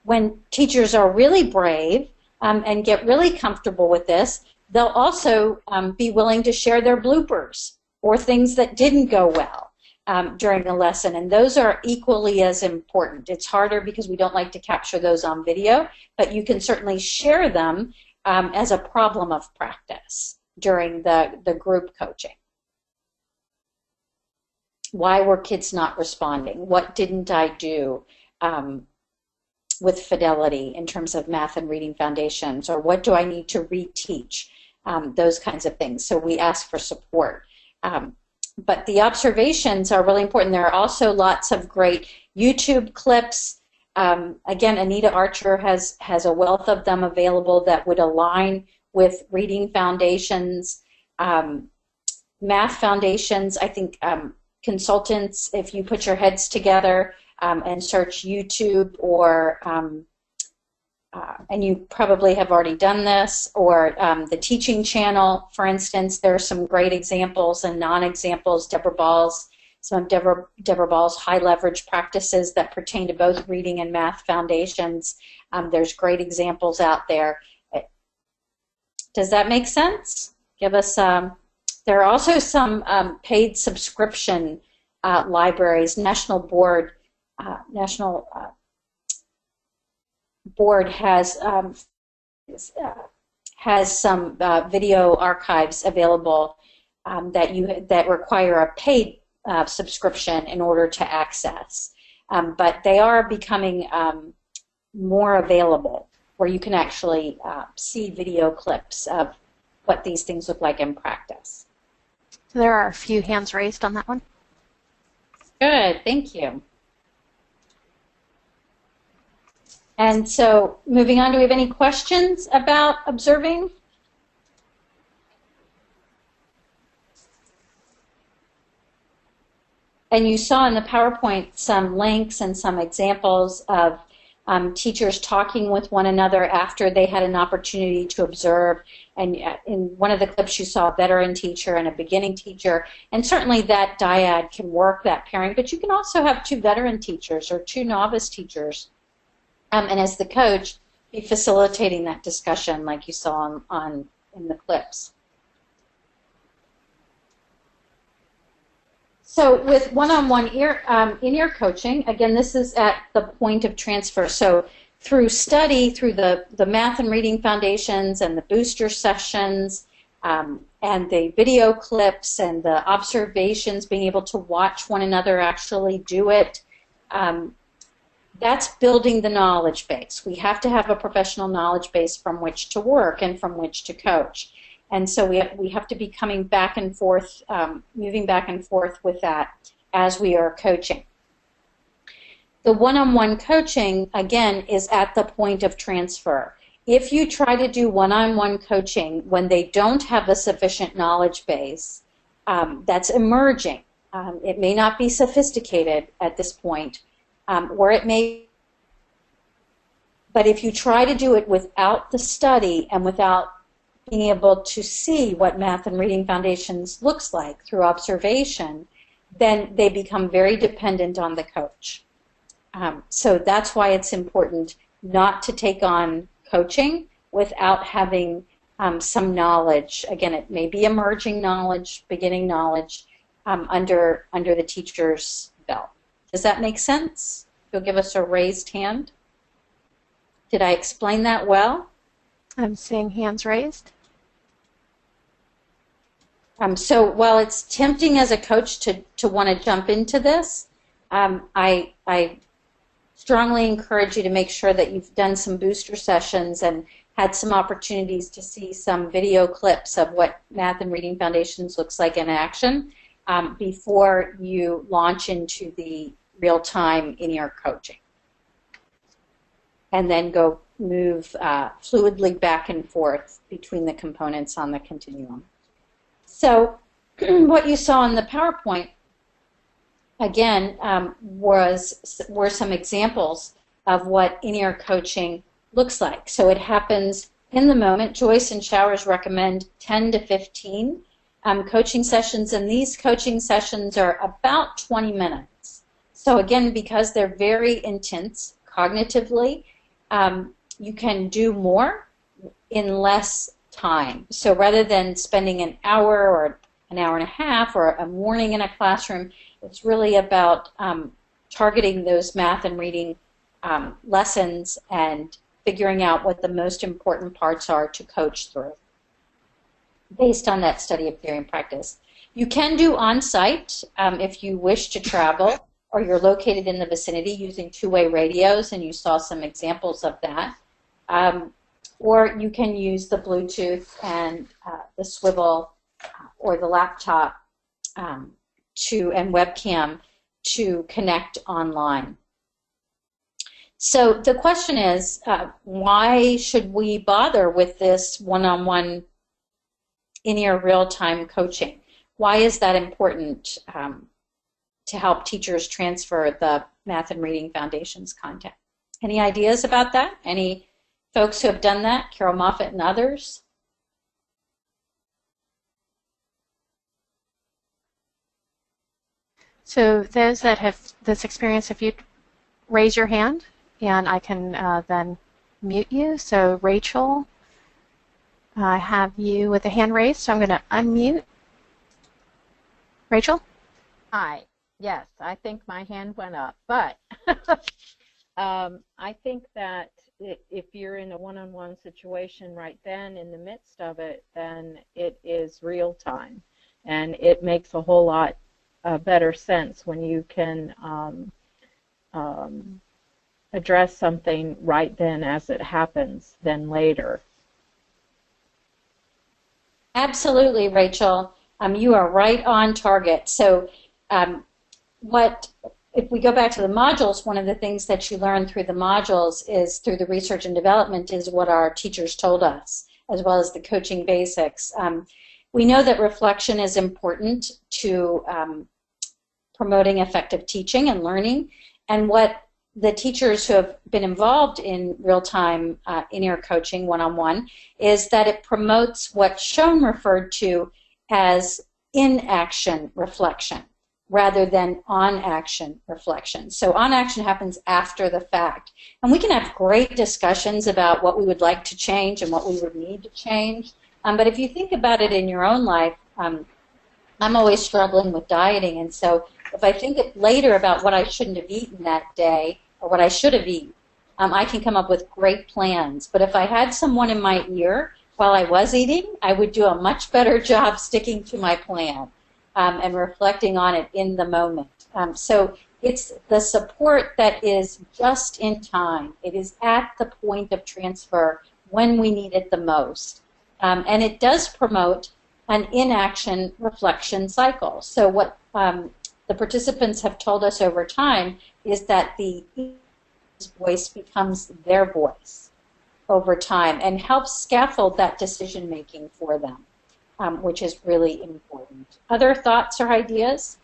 When teachers are really brave and get really comfortable with this, they'll also be willing to share their bloopers or things that didn't go well during the lesson, and those are equally as important. It's harder because we don't like to capture those on video, but you can certainly share them as a problem of practice during the group coaching. Why were kids not responding? What didn't I do with fidelity in terms of math and reading foundations? Or what do I need to reteach? Those kinds of things. So we ask for support. But the observations are really important. There are also lots of great YouTube clips. Again, Anita Archer has a wealth of them available that would align with reading foundations. Math foundations, I think consultants, if you put your heads together and search YouTube, or and you probably have already done this, or the teaching channel, for instance, there are some great examples and non-examples. Some of Deborah Ball's high leverage practices that pertain to both reading and math foundations. There's great examples out there. Does that make sense? Give us. There are also some paid subscription libraries. National Board has some video archives available that require a paid subscription in order to access, but they are becoming more available, where you can actually see video clips of what these things look like in practice. So there are a few hands raised on that one. Good, thank you. And so, moving on, do we have any questions about observing? And you saw in the PowerPoint some links and some examples of teachers talking with one another after they had an opportunity to observe. And in one of the clips you saw a veteran teacher and a beginning teacher, and certainly that dyad can work, that pairing, but you can also have 2 veteran teachers or 2 novice teachers. And as the coach, be facilitating that discussion like you saw in the clips. So with one-on-one in-ear coaching, again, this is at the point of transfer. So through study, through the math and reading foundations and the booster sessions and the video clips and the observations, being able to watch one another actually do it, that's building the knowledge base. We have to have a professional knowledge base from which to work and from which to coach. And so we have to be coming back and forth, moving back and forth with that as we are coaching. The one-on-one coaching, again, is at the point of transfer. If you try to do one-on-one coaching when they don't have a sufficient knowledge base, that's emerging. It may not be sophisticated at this point, or it may, but if you try to do it without the study and without being able to see what math and reading foundations looks like through observation, then they become very dependent on the coach. So that's why it's important not to take on coaching without having some knowledge. Again, it may be emerging knowledge, beginning knowledge, under the teacher's belt. Does that make sense? You'll give us a raised hand. Did I explain that well? I'm seeing hands raised. So while it's tempting as a coach to want to jump into this, I strongly encourage you to make sure that you've done some booster sessions and had some opportunities to see some video clips of what Math and Reading Foundations looks like in action before you launch into the real-time in-ear coaching. And then go move fluidly back and forth between the components on the continuum. So what you saw in the PowerPoint, again, were some examples of what in-ear coaching looks like. So it happens in the moment. Joyce and Showers recommend 10 to 15 coaching sessions, and these coaching sessions are about 20 minutes. So again, because they're very intense cognitively, you can do more in less time. So rather than spending an hour or an hour and a half or a morning in a classroom, it's really about targeting those math and reading lessons and figuring out what the most important parts are to coach through based on that study of theory and practice. You can do on-site if you wish to travel or you're located in the vicinity using two-way radios, and you saw some examples of that. Or you can use the Bluetooth and the swivel or the laptop and webcam to connect online. So the question is, why should we bother with this one-on-one in-ear real-time coaching? Why is that important to help teachers transfer the Math and Reading Foundations content? Any ideas about that? Any folks who have done that? Carol Moffitt and others? So those that have this experience, if you raise your hand, and I can then mute you. So Rachel, I have you with a hand raised, so I'm going to unmute. Rachel? Hi. Yes, I think my hand went up, but I think that if you're in a one-on-one situation right then in the midst of it, then it is real time, and it makes a whole lot better sense when you can address something right then as it happens than later. Absolutely, Rachel. You are right on target. So if we go back to the modules, one of the things that you learn through the modules is through the research and development is what our teachers told us, as well as the coaching basics. We know that reflection is important to promoting effective teaching and learning, and what the teachers who have been involved in real-time in-ear coaching one-on-one is that it promotes what Schoen referred to as in-action reflection rather than on-action reflection. So on-action happens after the fact. And we can have great discussions about what we would like to change and what we would need to change. But if you think about it in your own life, I'm always struggling with dieting. And so if I think later about what I shouldn't have eaten that day or what I should have eaten, I can come up with great plans. But if I had someone in my ear while I was eating, I would do a much better job sticking to my plan. And reflecting on it in the moment. So it's the support that is just in time. It is at the point of transfer when we need it the most. And it does promote an inaction reflection cycle. So what the participants have told us over time is that the voice becomes their voice over time and helps scaffold that decision making for them. Which is really important. Other thoughts or ideas?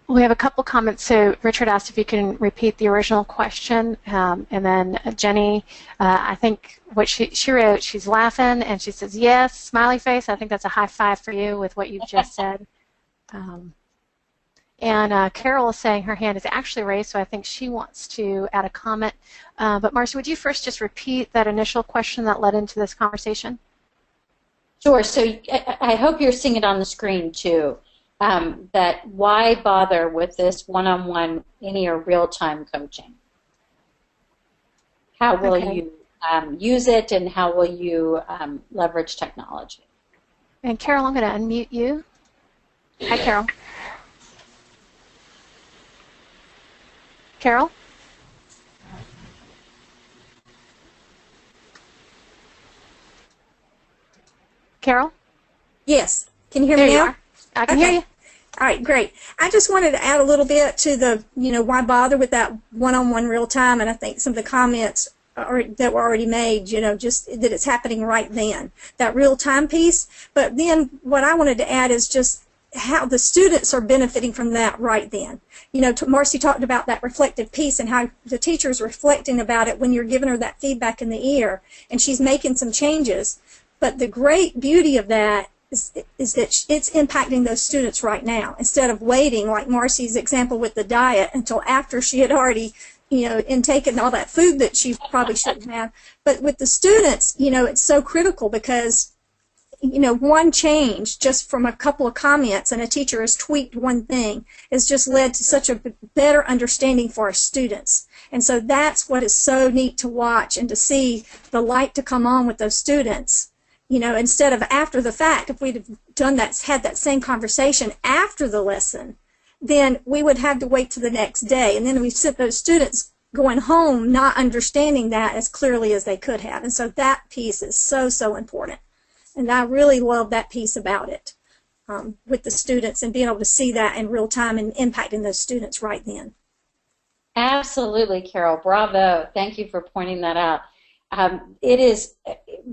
We have a couple comments. So Richard asked if you can repeat the original question, and then Jenny, I think what she wrote, she's laughing, and she says, yes, smiley face. I think that's a high five for you with what you've just said. And Carol is saying her hand is actually raised, so I think she wants to add a comment. But Marcy, would you first just repeat that initial question that led into this conversation? Sure. So I hope you're seeing it on the screen too. That why bother with this one-on-one in-ear real-time coaching? How will you use it, and how will you leverage technology? And Carol, I'm going to unmute you. Hi, Carol. Carol? Carol? Yes. Can you hear There me you now? are. I can hear you. All right, great. I just wanted to add a little bit to the, why bother with that one-on-one real time, and I think some of the comments that were already made, just that it's happening right then, that real time piece. But then what I wanted to add is just how the students are benefiting from that right then. Marcy talked about that reflective piece and how the teacher is reflecting about it when you're giving her that feedback in the ear, and she's making some changes. But the great beauty of that is that it's impacting those students right now, instead of waiting, like Marcy's example with the diet, until after she had already intaken all that food that she probably shouldn't have. But with the students, it's so critical because, one change just from a couple of comments and a teacher has tweaked one thing has just led to such a better understanding for our students. And so that's what is so neat to watch and to see the light to come on with those students. Instead of after the fact, if we'd have done that, had that same conversation after the lesson, then we would have to wait till the next day. And then we sent those students going home not understanding that as clearly as they could have. And so that piece is so, so important. And I really love that piece about it with the students and being able to see that in real time and impacting those students right then. Absolutely, Carol. Bravo. Thank you for pointing that out.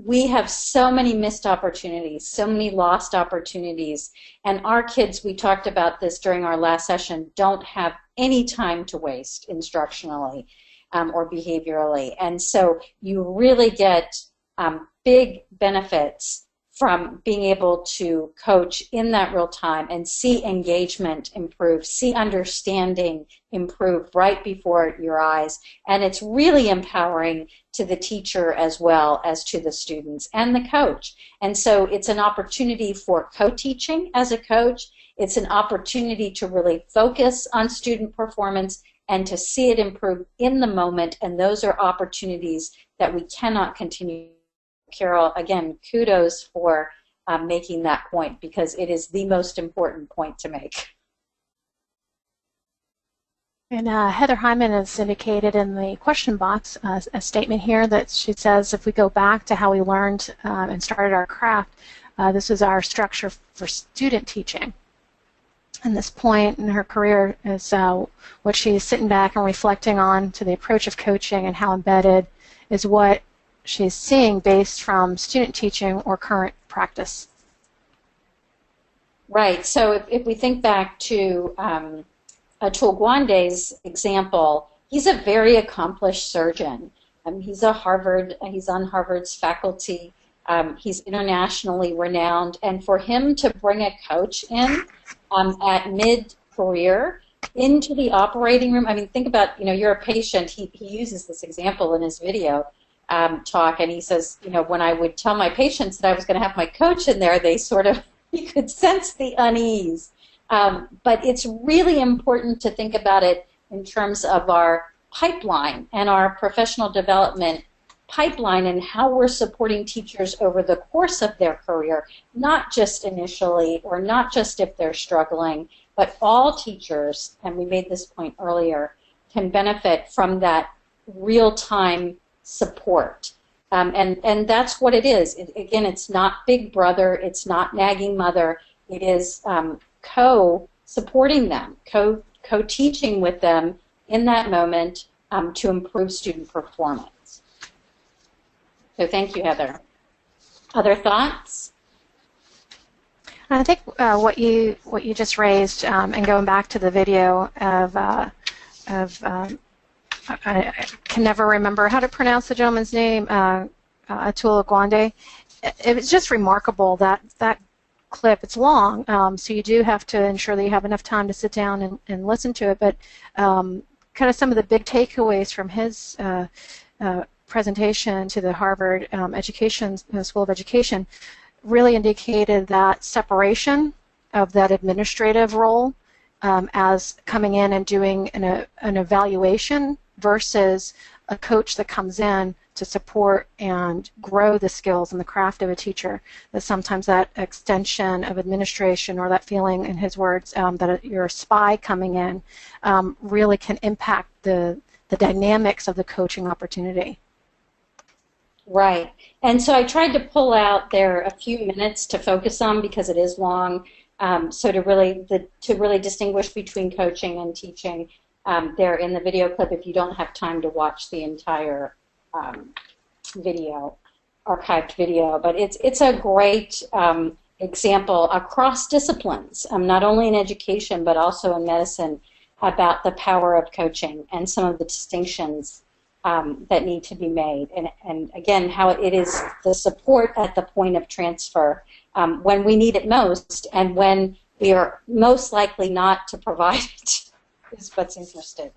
We have so many missed opportunities, so many lost opportunities, and our kids, we talked about this during our last session, don't have any time to waste instructionally or behaviorally. And so you really get big benefits from being able to coach in that real time and see engagement improve, see understanding improve right before your eyes. And it's really empowering to the teacher as well as to the students and the coach. And so it's an opportunity for co-teaching as a coach. It's an opportunity to really focus on student performance and to see it improve in the moment. And those are opportunities that we cannot continue. Carol, again, kudos for making that point, because it is the most important point to make. And Heather Hyman has indicated in the question box a statement here that she says, if we go back to how we learned and started our craft, this is our structure for student teaching. And this point in her career is what she's sitting back and reflecting on to the approach of coaching and how embedded is what she's seeing based from student teaching or current practice. Right. So if we think back to Atul Gawande's example, he's a very accomplished surgeon. He's on Harvard's faculty. He's internationally renowned. And for him to bring a coach in at mid-career into the operating room, I mean, think about, you're a patient. He uses this example in his video talk, and he says, when I would tell my patients that I was going to have my coach in there, they sort of, you could sense the unease. But it's really important to think about it in terms of our pipeline and our professional development pipeline and how we're supporting teachers over the course of their career, not just initially or not just if they're struggling, but all teachers, and we made this point earlier, can benefit from that real-time support. And that's what it is. Again, it's not Big Brother, it's not nagging mother, it is co-supporting them, co-teaching with them in that moment to improve student performance. So thank you, Heather. Other thoughts? I think what you just raised, and going back to the video of I can never remember how to pronounce the gentleman's name, Atul Gawande. It was just remarkable that clip. It's long, so you do have to ensure that you have enough time to sit down and listen to it, but kind of some of the big takeaways from his presentation to the Harvard School of Education really indicated that separation of that administrative role as coming in and doing an evaluation versus a coach that comes in to support and grow the skills and the craft of a teacher, that sometimes that extension of administration, or that feeling, in his words, that you're a spy coming in, really can impact the dynamics of the coaching opportunity. Right. And so I tried to pull out there a few minutes to focus on, because it is long, so to really distinguish between coaching and teaching there in the video clip, if you don't have time to watch the entire video, archived video. But it's a great example across disciplines, not only in education but also in medicine, about the power of coaching and some of the distinctions that need to be made. And again, how it is the support at the point of transfer when we need it most, and when we are most likely not to provide it is what's interesting.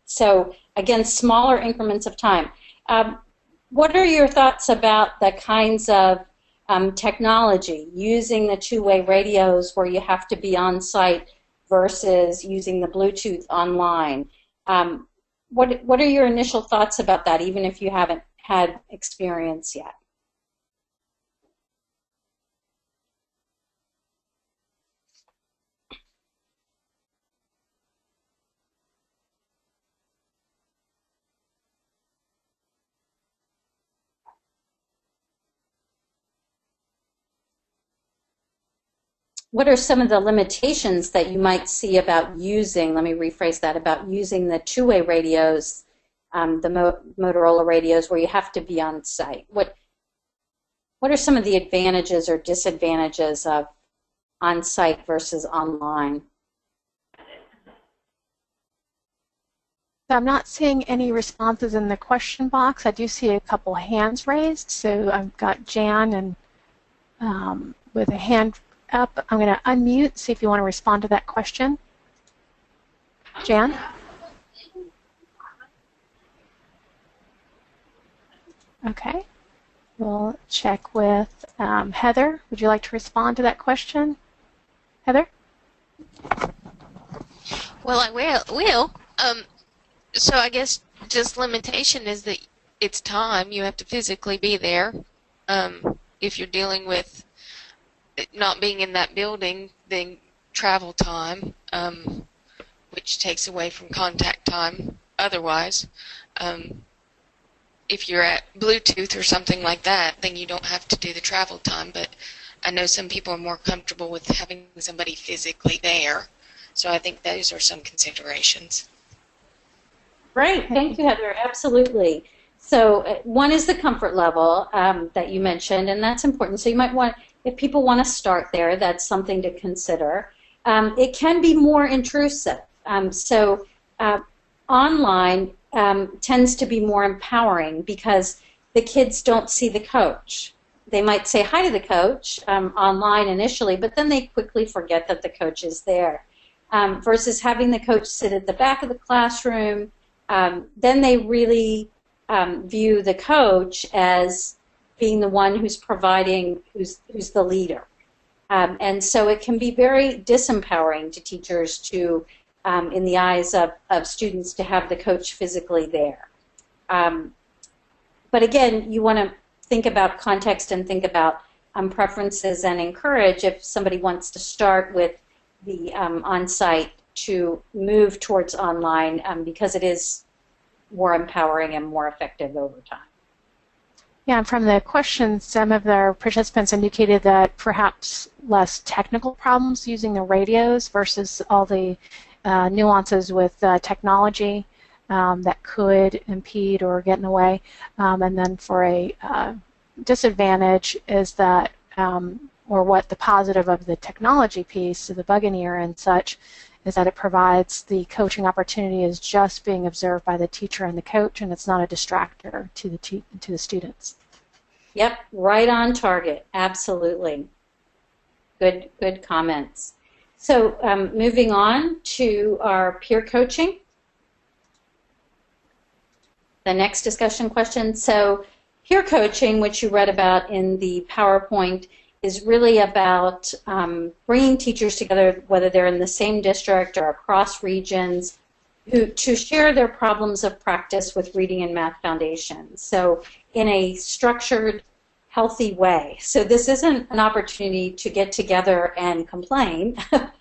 So again, smaller increments of time. What are your thoughts about the kinds of technology, using the two-way radios where you have to be on site versus using the Bluetooth online? What are your initial thoughts about that, even if you haven't had experience yet? What are some of the limitations that you might see about using, let me rephrase that, about using the two-way radios, the Motorola radios, where you have to be on site? What are some of the advantages or disadvantages of on-site versus online? I'm not seeing any responses in the question box. I do see a couple hands raised, so I've got Jan and with a hand up. I'm going to unmute, see if you want to respond to that question. Jan? Okay. We'll check with Heather. Would you like to respond to that question? Heather? Well, I will. So I guess just limitation is that it's time. You have to physically be there. If you're dealing with not being in that building, then travel time, which takes away from contact time otherwise. If you're at Bluetooth or something like that, then you don't have to do the travel time, but I know some people are more comfortable with having somebody physically there, so I think those are some considerations. Great, thank you, Heather. Absolutely. So one is the comfort level that you mentioned, and that's important. So you might want, if people want to start there, that's something to consider. It can be more intrusive. Online tends to be more empowering because the kids don't see the coach. They might say hi to the coach online initially, but then they quickly forget that the coach is there. Versus having the coach sit at the back of the classroom, then they really view the coach as being the one who's providing, who's the leader. And so it can be very disempowering to teachers to, in the eyes of students, to have the coach physically there. But again, you want to think about context and think about preferences, and encourage, if somebody wants to start with the on-site, to move towards online because it is more empowering and more effective over time. Yeah, and from the questions, some of our participants indicated that perhaps less technical problems using the radios versus all the nuances with technology that could impede or get in the way. And then for a disadvantage is that, or what the positive of the technology piece, the Buccaneer and such, is that it provides the coaching opportunity as just being observed by the teacher and the coach, and it's not a distractor to the students. Yep, right on target. Absolutely. Good comments. So moving on to our peer coaching. The next discussion question. So peer coaching, which you read about in the PowerPoint, is really about bringing teachers together, whether they're in the same district or across regions, to share their problems of practice with reading and math foundations. So in a structured, healthy way. So this isn't an opportunity to get together and complain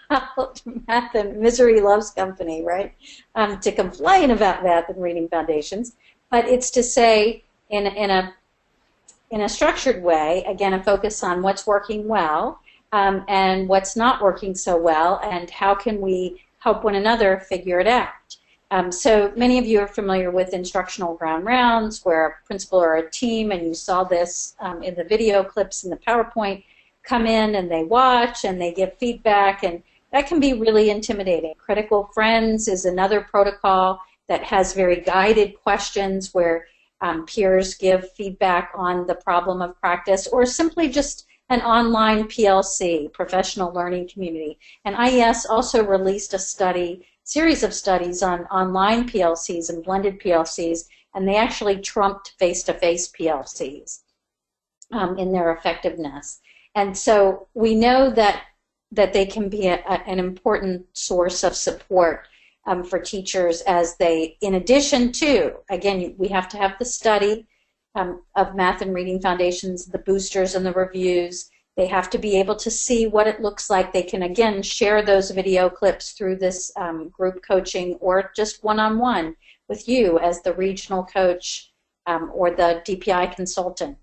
about math and misery loves company, right? To complain about math and reading foundations, but it's to say in a structured way, again, a focus on what's working well and what's not working so well, and how can we help one another figure it out. So many of you are familiar with instructional ground rounds, where a principal or a team, and you saw this in the video clips in the PowerPoint, come in and they watch and they give feedback, and that can be really intimidating. Critical Friends is another protocol that has very guided questions where peers give feedback on the problem of practice, or simply just an online PLC, professional learning community. And IES also released a series of studies on online PLCs and blended PLCs, and they actually trumped face-to-face PLCs in their effectiveness. And so we know that they can be an important source of support for teachers as they, in addition to, again, we have to have the study of math and reading foundations, the boosters and the reviews. They have to be able to see what it looks like. They can, again, share those video clips through this group coaching, or just one-on-one with you as the regional coach or the DPI consultant.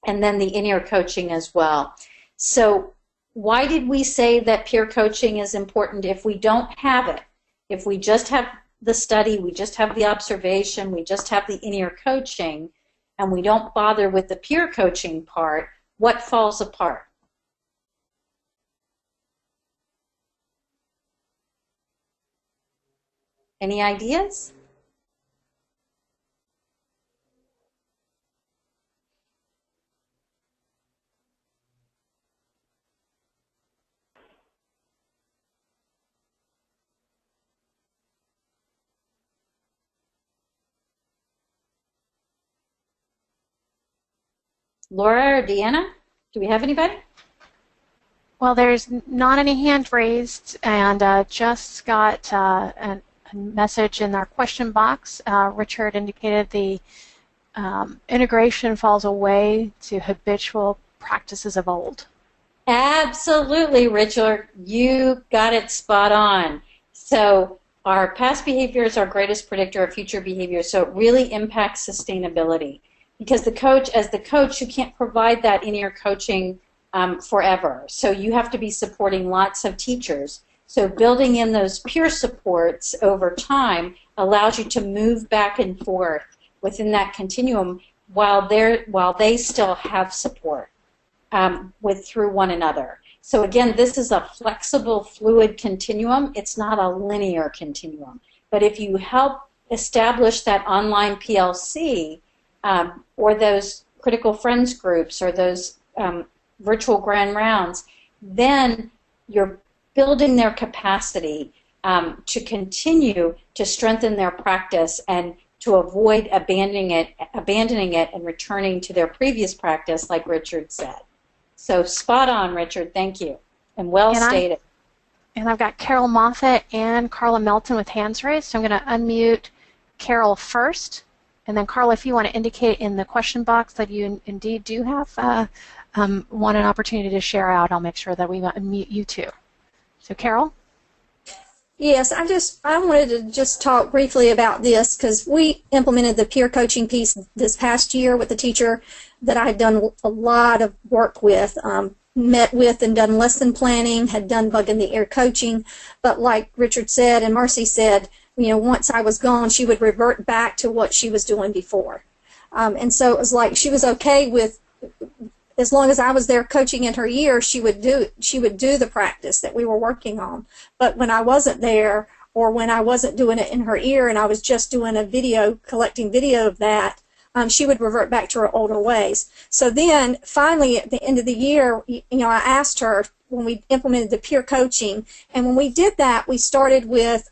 And then the in-ear coaching as well. So why did we say that peer coaching is important if we don't have it? If we just have the study, we just have the observation, we just have the in-ear coaching, and we don't bother with the peer coaching part, what falls apart? Any ideas? Laura or Deanna? Do we have anybody? Well, there's not any hand raised, and just got a message in our question box. Richard indicated the integration falls away to habitual practices of old. Absolutely, Richard. You got it spot on. So our past behavior is our greatest predictor of future behavior, so it really impacts sustainability. Because as the coach, you can't provide that in-ear coaching forever. So you have to be supporting lots of teachers. So building in those peer supports over time allows you to move back and forth within that continuum while they still have support through one another. So again, this is a flexible, fluid continuum. It's not a linear continuum. But if you help establish that online PLC, or those critical friends groups, or those virtual grand rounds, then you're building their capacity to continue to strengthen their practice and to avoid abandoning it and returning to their previous practice, like Richard said. So spot on, Richard. Thank you, and well stated. And I've got Carol Moffat and Carla Melton with hands raised, so I'm going to unmute Carol first. And then, Carla, if you want to indicate in the question box that you indeed do have want an opportunity to share out, I'll make sure that we unmute you too. So, Carol? Yes, I wanted to just talk briefly about this, because we implemented the peer coaching piece this past year with a teacher that I had done a lot of work with, met with and done lesson planning, had done bug in the ear coaching, but like Richard said and Marcy said, once I was gone, she would revert back to what she was doing before. And so it was like she was okay with, as long as I was there coaching in her ear, she would do the practice that we were working on. But when I wasn't there, or when I wasn't doing it in her ear and I was just doing a video, collecting video of that, she would revert back to her older ways. So then, finally, at the end of the year, I asked her, when we implemented the peer coaching. And when we did that, we started with,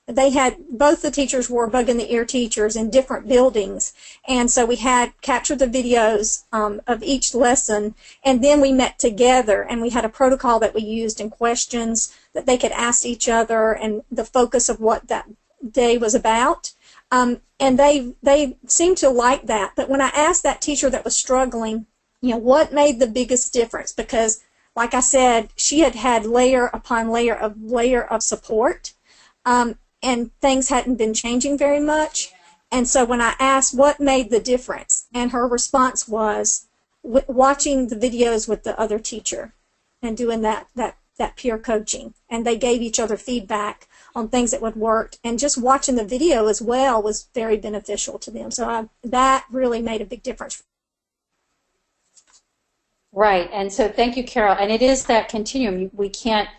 they had, both the teachers were bug in the ear teachers in different buildings, and so we had captured the videos of each lesson, and then we met together, and we had a protocol that we used and questions that they could ask each other, and the focus of what that day was about. And they seemed to like that. But when I asked that teacher that was struggling, you know, what made the biggest difference, because like I said, she had had layer upon layer of support, and things hadn't been changing very much. And so when I asked what made the difference, and her response was watching the videos with the other teacher and doing that peer coaching. And they gave each other feedback on things that would work. And just watching the video as well was very beneficial to them. So that really made a big difference. Right. And so thank you, Carol. And it is that continuum. We can't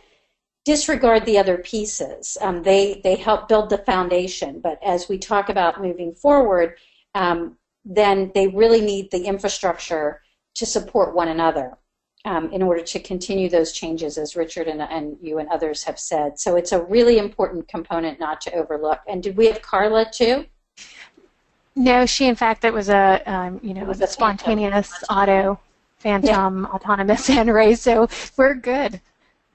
disregard the other pieces. They help build the foundation, but as we talk about moving forward, then they really need the infrastructure to support one another in order to continue those changes, as Richard and you and others have said. So it's a really important component not to overlook. And did we have Carla too? No, she, in fact, it was a it was a spontaneous phantom autonomous hand raise, so we're good.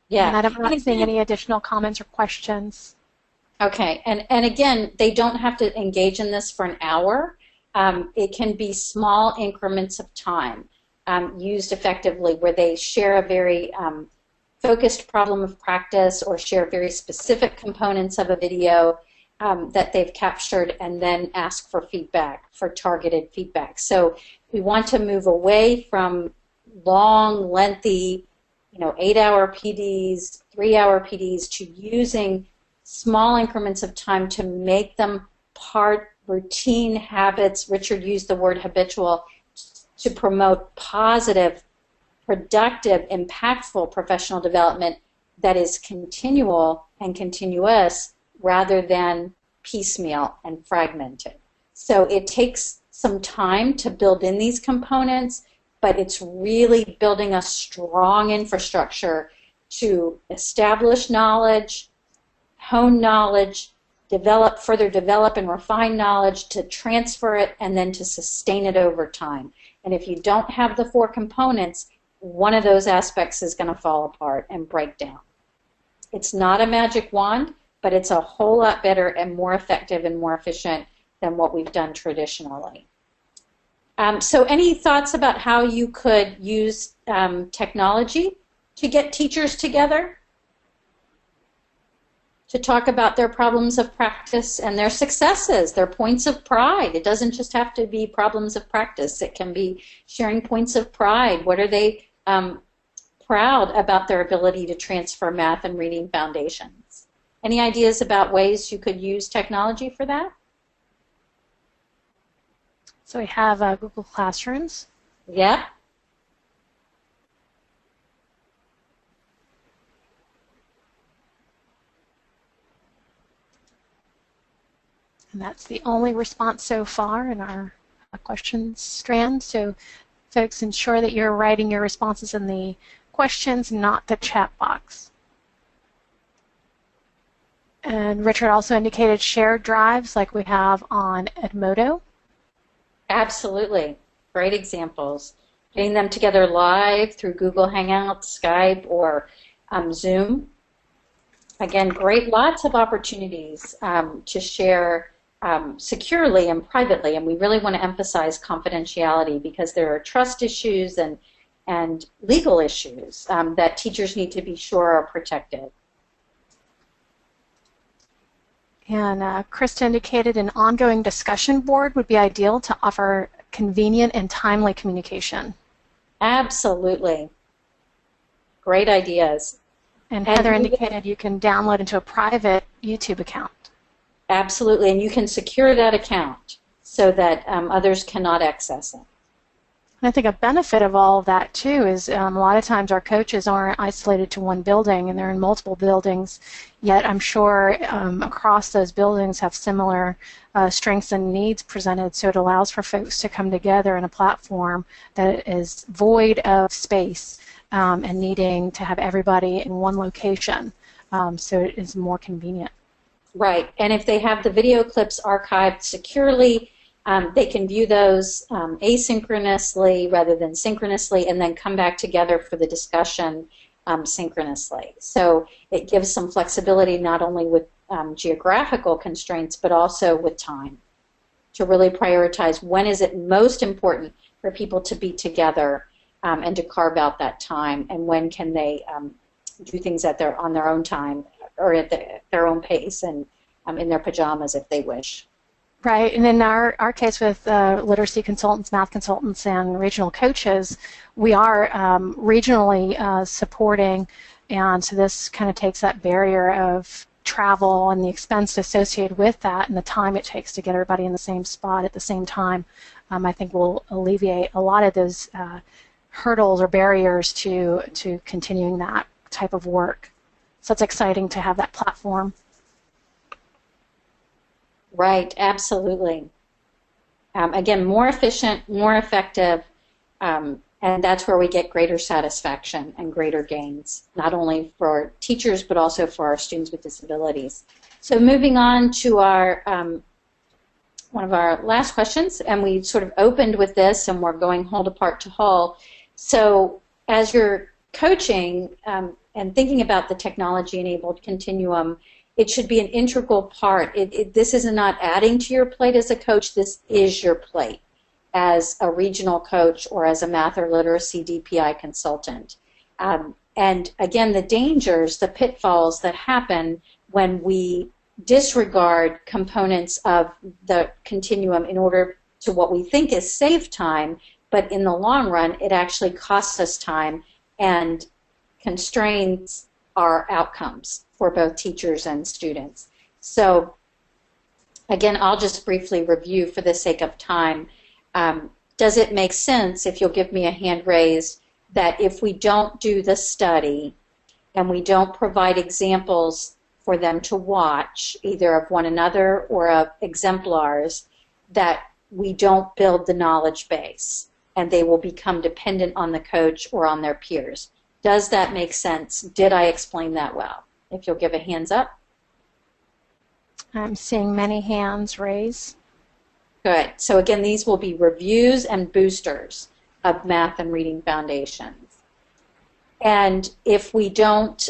Yeah. And I'm not seeing any additional comments or questions. Okay. And again, they don't have to engage in this for an hour. It can be small increments of time used effectively, where they share a very focused problem of practice or share very specific components of a video that they've captured, and then ask for feedback, for targeted feedback. So we want to move away from long, lengthy, 8-hour PDs, 3-hour PDs, to using small increments of time to make them part routine habits. Richard used the word habitual, to promote positive, productive, impactful professional development that is continual and continuous rather than piecemeal and fragmented. So it takes some time to build in these components, but it's really building a strong infrastructure to establish knowledge, hone knowledge, further develop and refine knowledge, to transfer it, and then to sustain it over time. And if you don't have the 4 components, one of those aspects is going to fall apart and break down. It's not a magic wand, but it's a whole lot better and more effective and more efficient than what we've done traditionally. So any thoughts about how you could use technology to get teachers together to talk about their problems of practice and their successes, their points of pride? It doesn't just have to be problems of practice. It can be sharing points of pride. What are they proud about their ability to transfer math and reading foundations? Any ideas about ways you could use technology for that? So we have Google Classrooms. Yeah. And that's the only response so far in our questions strand. So folks, ensure that you're writing your responses in the questions, not the chat box. And Richard also indicated shared drives like we have on Edmodo. Absolutely. Great examples. Getting them together live through Google Hangouts, Skype, or Zoom. Again, lots of opportunities to share securely and privately, and we really want to emphasize confidentiality because there are trust issues and legal issues that teachers need to be sure are protected. And Krista indicated an ongoing discussion board would be ideal to offer convenient and timely communication. Absolutely. Great ideas. And Heather indicated you can download into a private YouTube account. Absolutely, and you can secure that account so that others cannot access it. I think a benefit of all of that too is a lot of times our coaches aren't isolated to one building and they're in multiple buildings, yet I'm sure across those buildings have similar strengths and needs presented, so it allows for folks to come together in a platform that is void of space and needing to have everybody in one location, so it is more convenient. Right, and if they have the video clips archived securely, they can view those asynchronously rather than synchronously and then come back together for the discussion synchronously. So it gives some flexibility not only with geographical constraints but also with time to really prioritize when is it most important for people to be together and to carve out that time, and when can they do things on their own time or at their own pace and in their pajamas if they wish. Right, and in our case with literacy consultants, math consultants, and regional coaches, we are regionally supporting, and so this kind of takes that barrier of travel and the expense associated with that and the time it takes to get everybody in the same spot at the same time. I think will alleviate a lot of those hurdles or barriers to continuing that type of work. So it's exciting to have that platform. Right, absolutely. Again, more efficient, more effective, and that's where we get greater satisfaction and greater gains, not only for teachers but also for our students with disabilities. So moving on to our one of our last questions, and we sort of opened with this, and we're going whole apart to whole. So as you're coaching and thinking about the technology-enabled continuum, it should be an integral part. This is not adding to your plate as a coach. This is your plate as a regional coach or as a math or literacy DPI consultant. And again, the dangers, the pitfalls that happen when we disregard components of the continuum in order to what we think is save time, but in the long run, it actually costs us time and constrains our outcomes for both teachers and students. So again, I'll just briefly review for the sake of time. Does it make sense, if you'll give me a hand raised, that if we don't do the study and we don't provide examples for them to watch, either of one another or of exemplars, that we don't build the knowledge base and they will become dependent on the coach or on their peers? Does that make sense? Did I explain that well? If you'll give a hands up. I'm seeing many hands raised. Good. So again, these will be reviews and boosters of math and reading foundations. And if we don't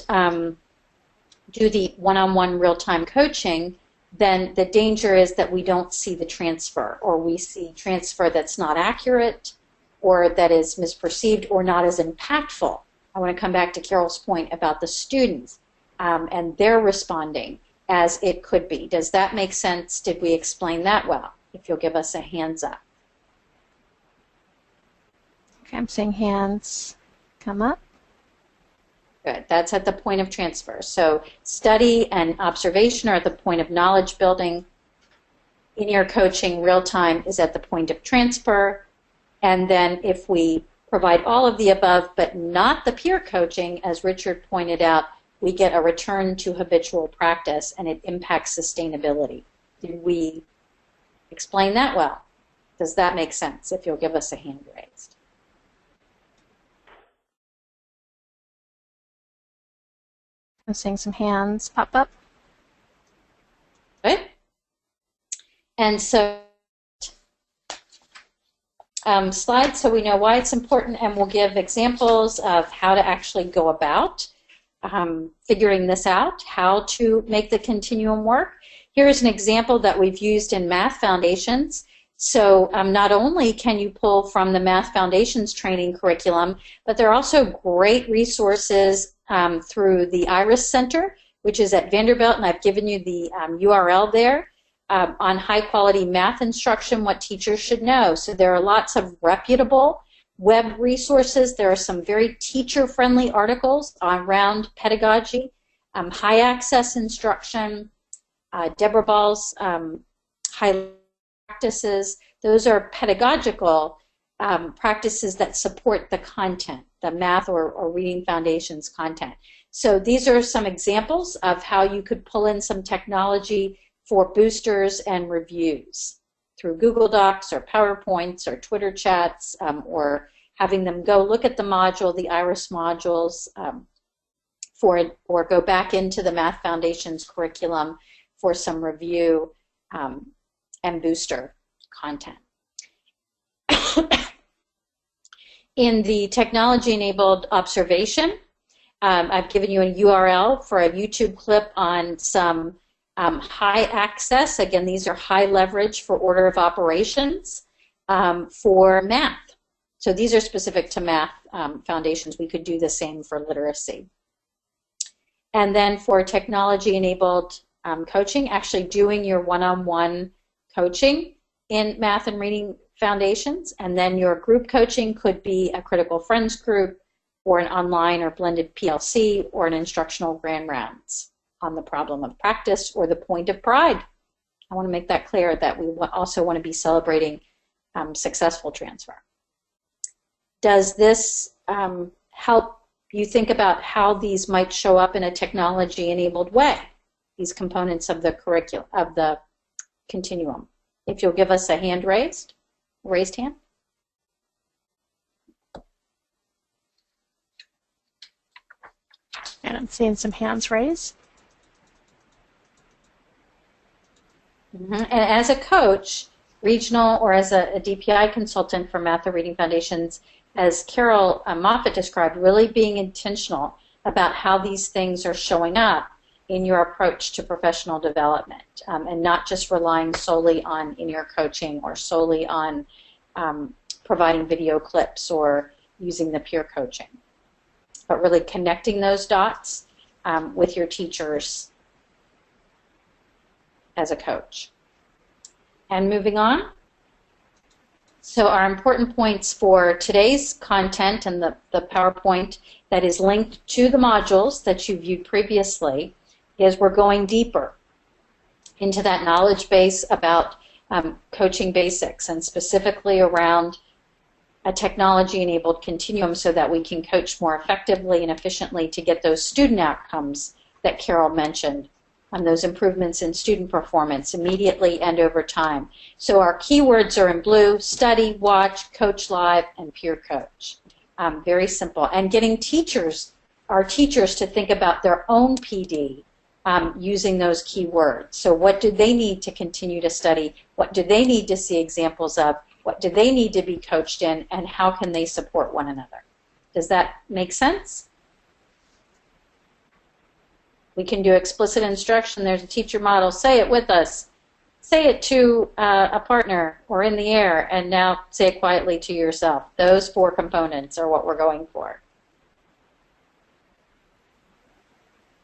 do the one-on-one real-time coaching, then the danger is that we don't see the transfer, or we see transfer that's not accurate or that is misperceived or not as impactful. I want to come back to Carol's point about the students and their responding as it could be. Does that make sense? Did we explain that well? If you'll give us a hands up. Okay, I'm seeing hands come up. Good. That's at the point of transfer. So study and observation are at the point of knowledge building. In-ear coaching, real time, is at the point of transfer. And then if we provide all of the above but not the peer coaching, as Richard pointed out, we get a return to habitual practice and it impacts sustainability. Did we explain that well? Does that make sense? If you'll give us a hand raised. I'm seeing some hands pop up. Good. And so slides so we know why it's important, and we'll give examples of how to actually go about figuring this out, how to make the continuum work. Here is an example that we've used in Math Foundations. So not only can you pull from the Math Foundations training curriculum, but there are also great resources through the IRIS Center, which is at Vanderbilt, and I've given you the URL there, on high-quality math instruction, what teachers should know. So there are lots of reputable web resources. There are some very teacher-friendly articles around pedagogy, high-access instruction, Deborah Ball's high practices. Those are pedagogical practices that support the content, the math or reading foundations content. So these are some examples of how you could pull in some technology for boosters and reviews through Google Docs or PowerPoints or Twitter chats, or having them go look at the module, the IRIS modules, or go back into the Math Foundations curriculum for some review and booster content. In the technology-enabled observation, I've given you a URL for a YouTube clip on some high access. Again, these are high leverage for order of operations for math. So these are specific to math foundations. We could do the same for literacy. And then for technology-enabled coaching, actually doing your one-on-one coaching in math and reading foundations. And then your group coaching could be a critical friends group or an online or blended PLC or an instructional grand rounds on the problem of practice or the point of pride. I want to make that clear that we also want to be celebrating successful transfer. Does this help you think about how these might show up in a technology-enabled way, these components of the curriculum, of the continuum? If you'll give us a hand raised hand. And I'm seeing some hands raised. And as a coach, regional, or as a DPI consultant for Math or Reading Foundations, as Carol Moffitt described, really being intentional about how these things are showing up in your approach to professional development, and not just relying solely on in-ear coaching or solely on providing video clips or using the peer coaching, but really connecting those dots with your teachers as a coach. And moving on. So our important points for today's content and the PowerPoint that is linked to the modules that you viewed previously is we're going deeper into that knowledge base about coaching basics, and specifically around a technology-enabled continuum so that we can coach more effectively and efficiently to get those student outcomes that Carol mentioned, and those improvements in student performance immediately and over time. So our keywords are in blue: study, watch, coach live, and peer coach. Very simple. And getting our teachers to think about their own PD using those keywords. So what do they need to continue to study? What do they need to see examples of? What do they need to be coached in? And how can they support one another? Does that make sense? We can do explicit instruction. There's a teacher model. Say it with us. Say it to a partner or in the air, and now say it quietly to yourself. Those 4 components are what we're going for.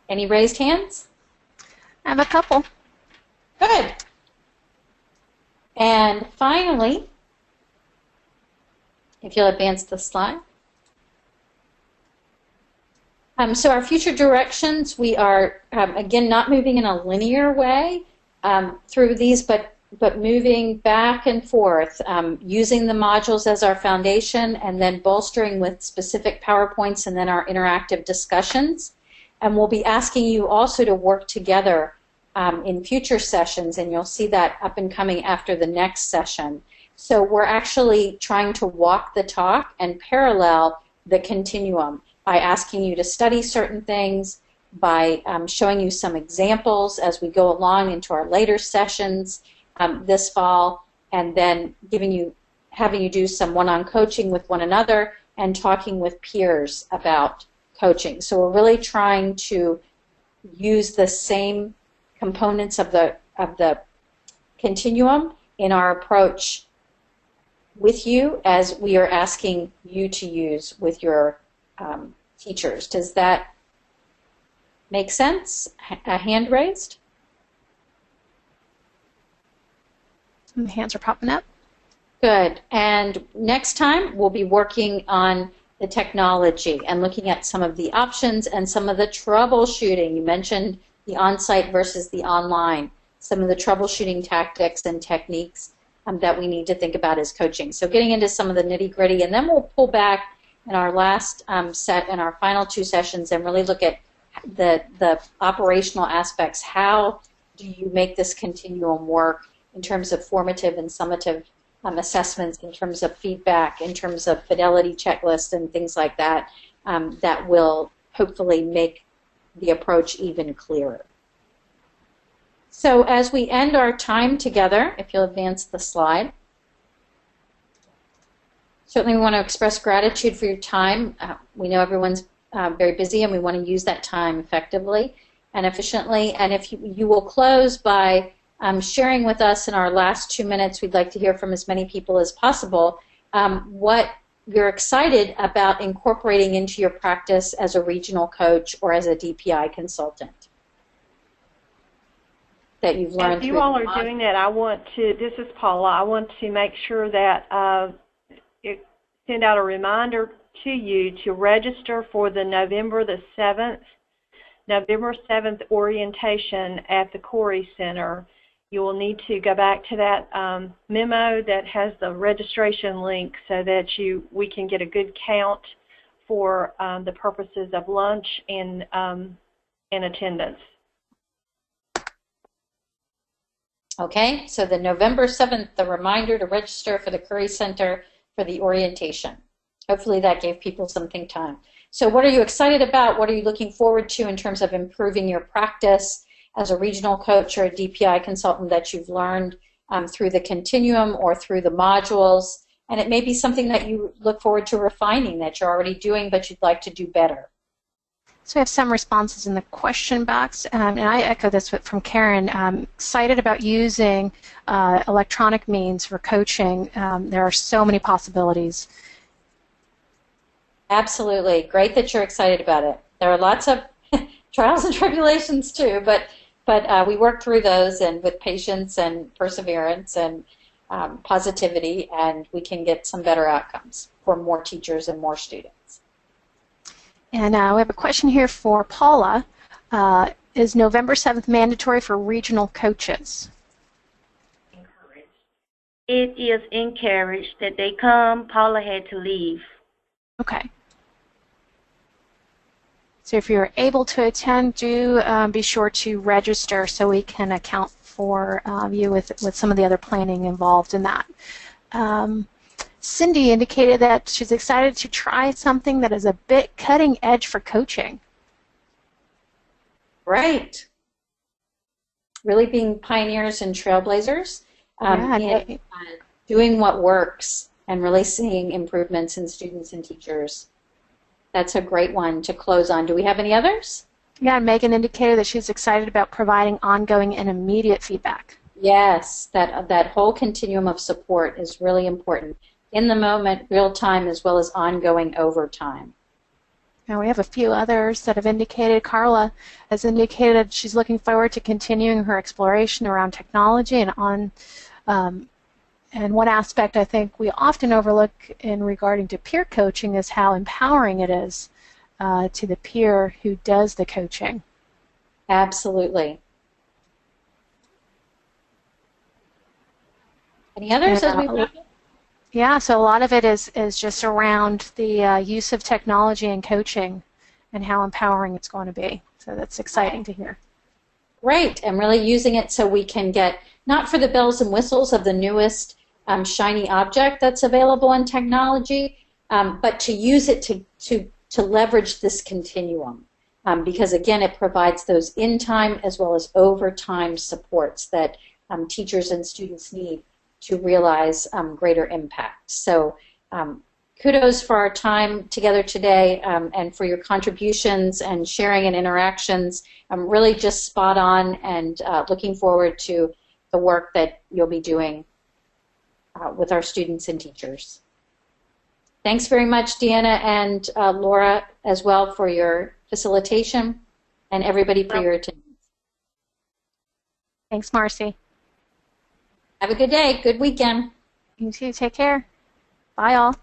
Any raised hands? I have a couple. Good. And finally, if you'll advance the slide. So our future directions, we are, again, not moving in a linear way through these, but moving back and forth, using the modules as our foundation and then bolstering with specific PowerPoints and then our interactive discussions. And we'll be asking you also to work together in future sessions, and you'll see that up and coming after the next session. So we're actually trying to walk the talk and parallel the continuum by asking you to study certain things, by showing you some examples as we go along into our later sessions this fall, and then having you do some one-on coaching with one another and talking with peers about coaching. So we're really trying to use the same components of the continuum in our approach with you as we are asking you to use with your teachers. Does that make sense? A hand raised? And the hands are popping up. Good. And next time we'll be working on the technology and looking at some of the options and some of the troubleshooting. You mentioned the on-site versus the online. Some of the troubleshooting tactics and techniques that we need to think about as coaching. So getting into some of the nitty-gritty, and then we'll pull back in our last set in our final 2 sessions and really look at the operational aspects. How do you make this continuum work in terms of formative and summative assessments, in terms of feedback, in terms of fidelity checklists and things like that, that will hopefully make the approach even clearer. So as we end our time together, if you'll advance the slide, certainly we want to express gratitude for your time. We know everyone's very busy, and we want to use that time effectively and efficiently. And if you will close by sharing with us in our last 2 minutes, we'd like to hear from as many people as possible, what you're excited about incorporating into your practice as a regional coach or as a DPI consultant that you've learned. As you all are doing that, I want to, this is Paula, I want to make sure that send out a reminder to you to register for the November 7th orientation at the Corey Center. You will need to go back to that memo that has the registration link so that we can get a good count for the purposes of lunch and attendance. Okay, so the November 7th, the reminder to register for the Curry Center for the orientation. Hopefully that gave people some think time. So what are you excited about? What are you looking forward to in terms of improving your practice as a regional coach or a DPI consultant that you've learned through the continuum or through the modules? And it may be something that you look forward to refining that you're already doing but you'd like to do better. So we have some responses in the question box, and I echo this from Karen. Excited about using electronic means for coaching. There are so many possibilities. Absolutely. Great that you're excited about it. There are lots of trials and tribulations too, but we work through those, and with patience and perseverance and positivity, and we can get some better outcomes for more teachers and more students. And we have a question here for Paula. Is November 7th mandatory for regional coaches? It is encouraged that they come. Paula had to leave. Okay. So if you're able to attend, do be sure to register so we can account for you with some of the other planning involved in that. Cindy indicated that she's excited to try something that is a bit cutting edge for coaching. Right. Really being pioneers and trailblazers in doing what works and really seeing improvements in students and teachers. That's a great one to close on. Do we have any others? Yeah, Megan indicated that she's excited about providing ongoing and immediate feedback. Yes, that whole continuum of support is really important. In the moment, real time, as well as ongoing over time. Now we have a few others that have indicated. Carla has indicated she's looking forward to continuing her exploration around technology and and one aspect I think we often overlook in regarding to peer coaching is how empowering it is to the peer who does the coaching. Absolutely. Any others as we wrap up? Yeah, so a lot of it is just around the use of technology in coaching and how empowering it's going to be. So that's exciting to hear. Great, and really using it so we can get, not for the bells and whistles of the newest shiny object that's available in technology, but to use it to leverage this continuum. Because again, it provides those in-time as well as over-time supports that teachers and students need to realize greater impact. So kudos for our time together today and for your contributions and sharing and interactions. I'm really just spot on and looking forward to the work that you'll be doing with our students and teachers. Thanks very much, Deanna and Laura, as well, for your facilitation, and everybody for your attendance. Thanks, Marcy. Have a good day. Good weekend. You too. Take care. Bye, all.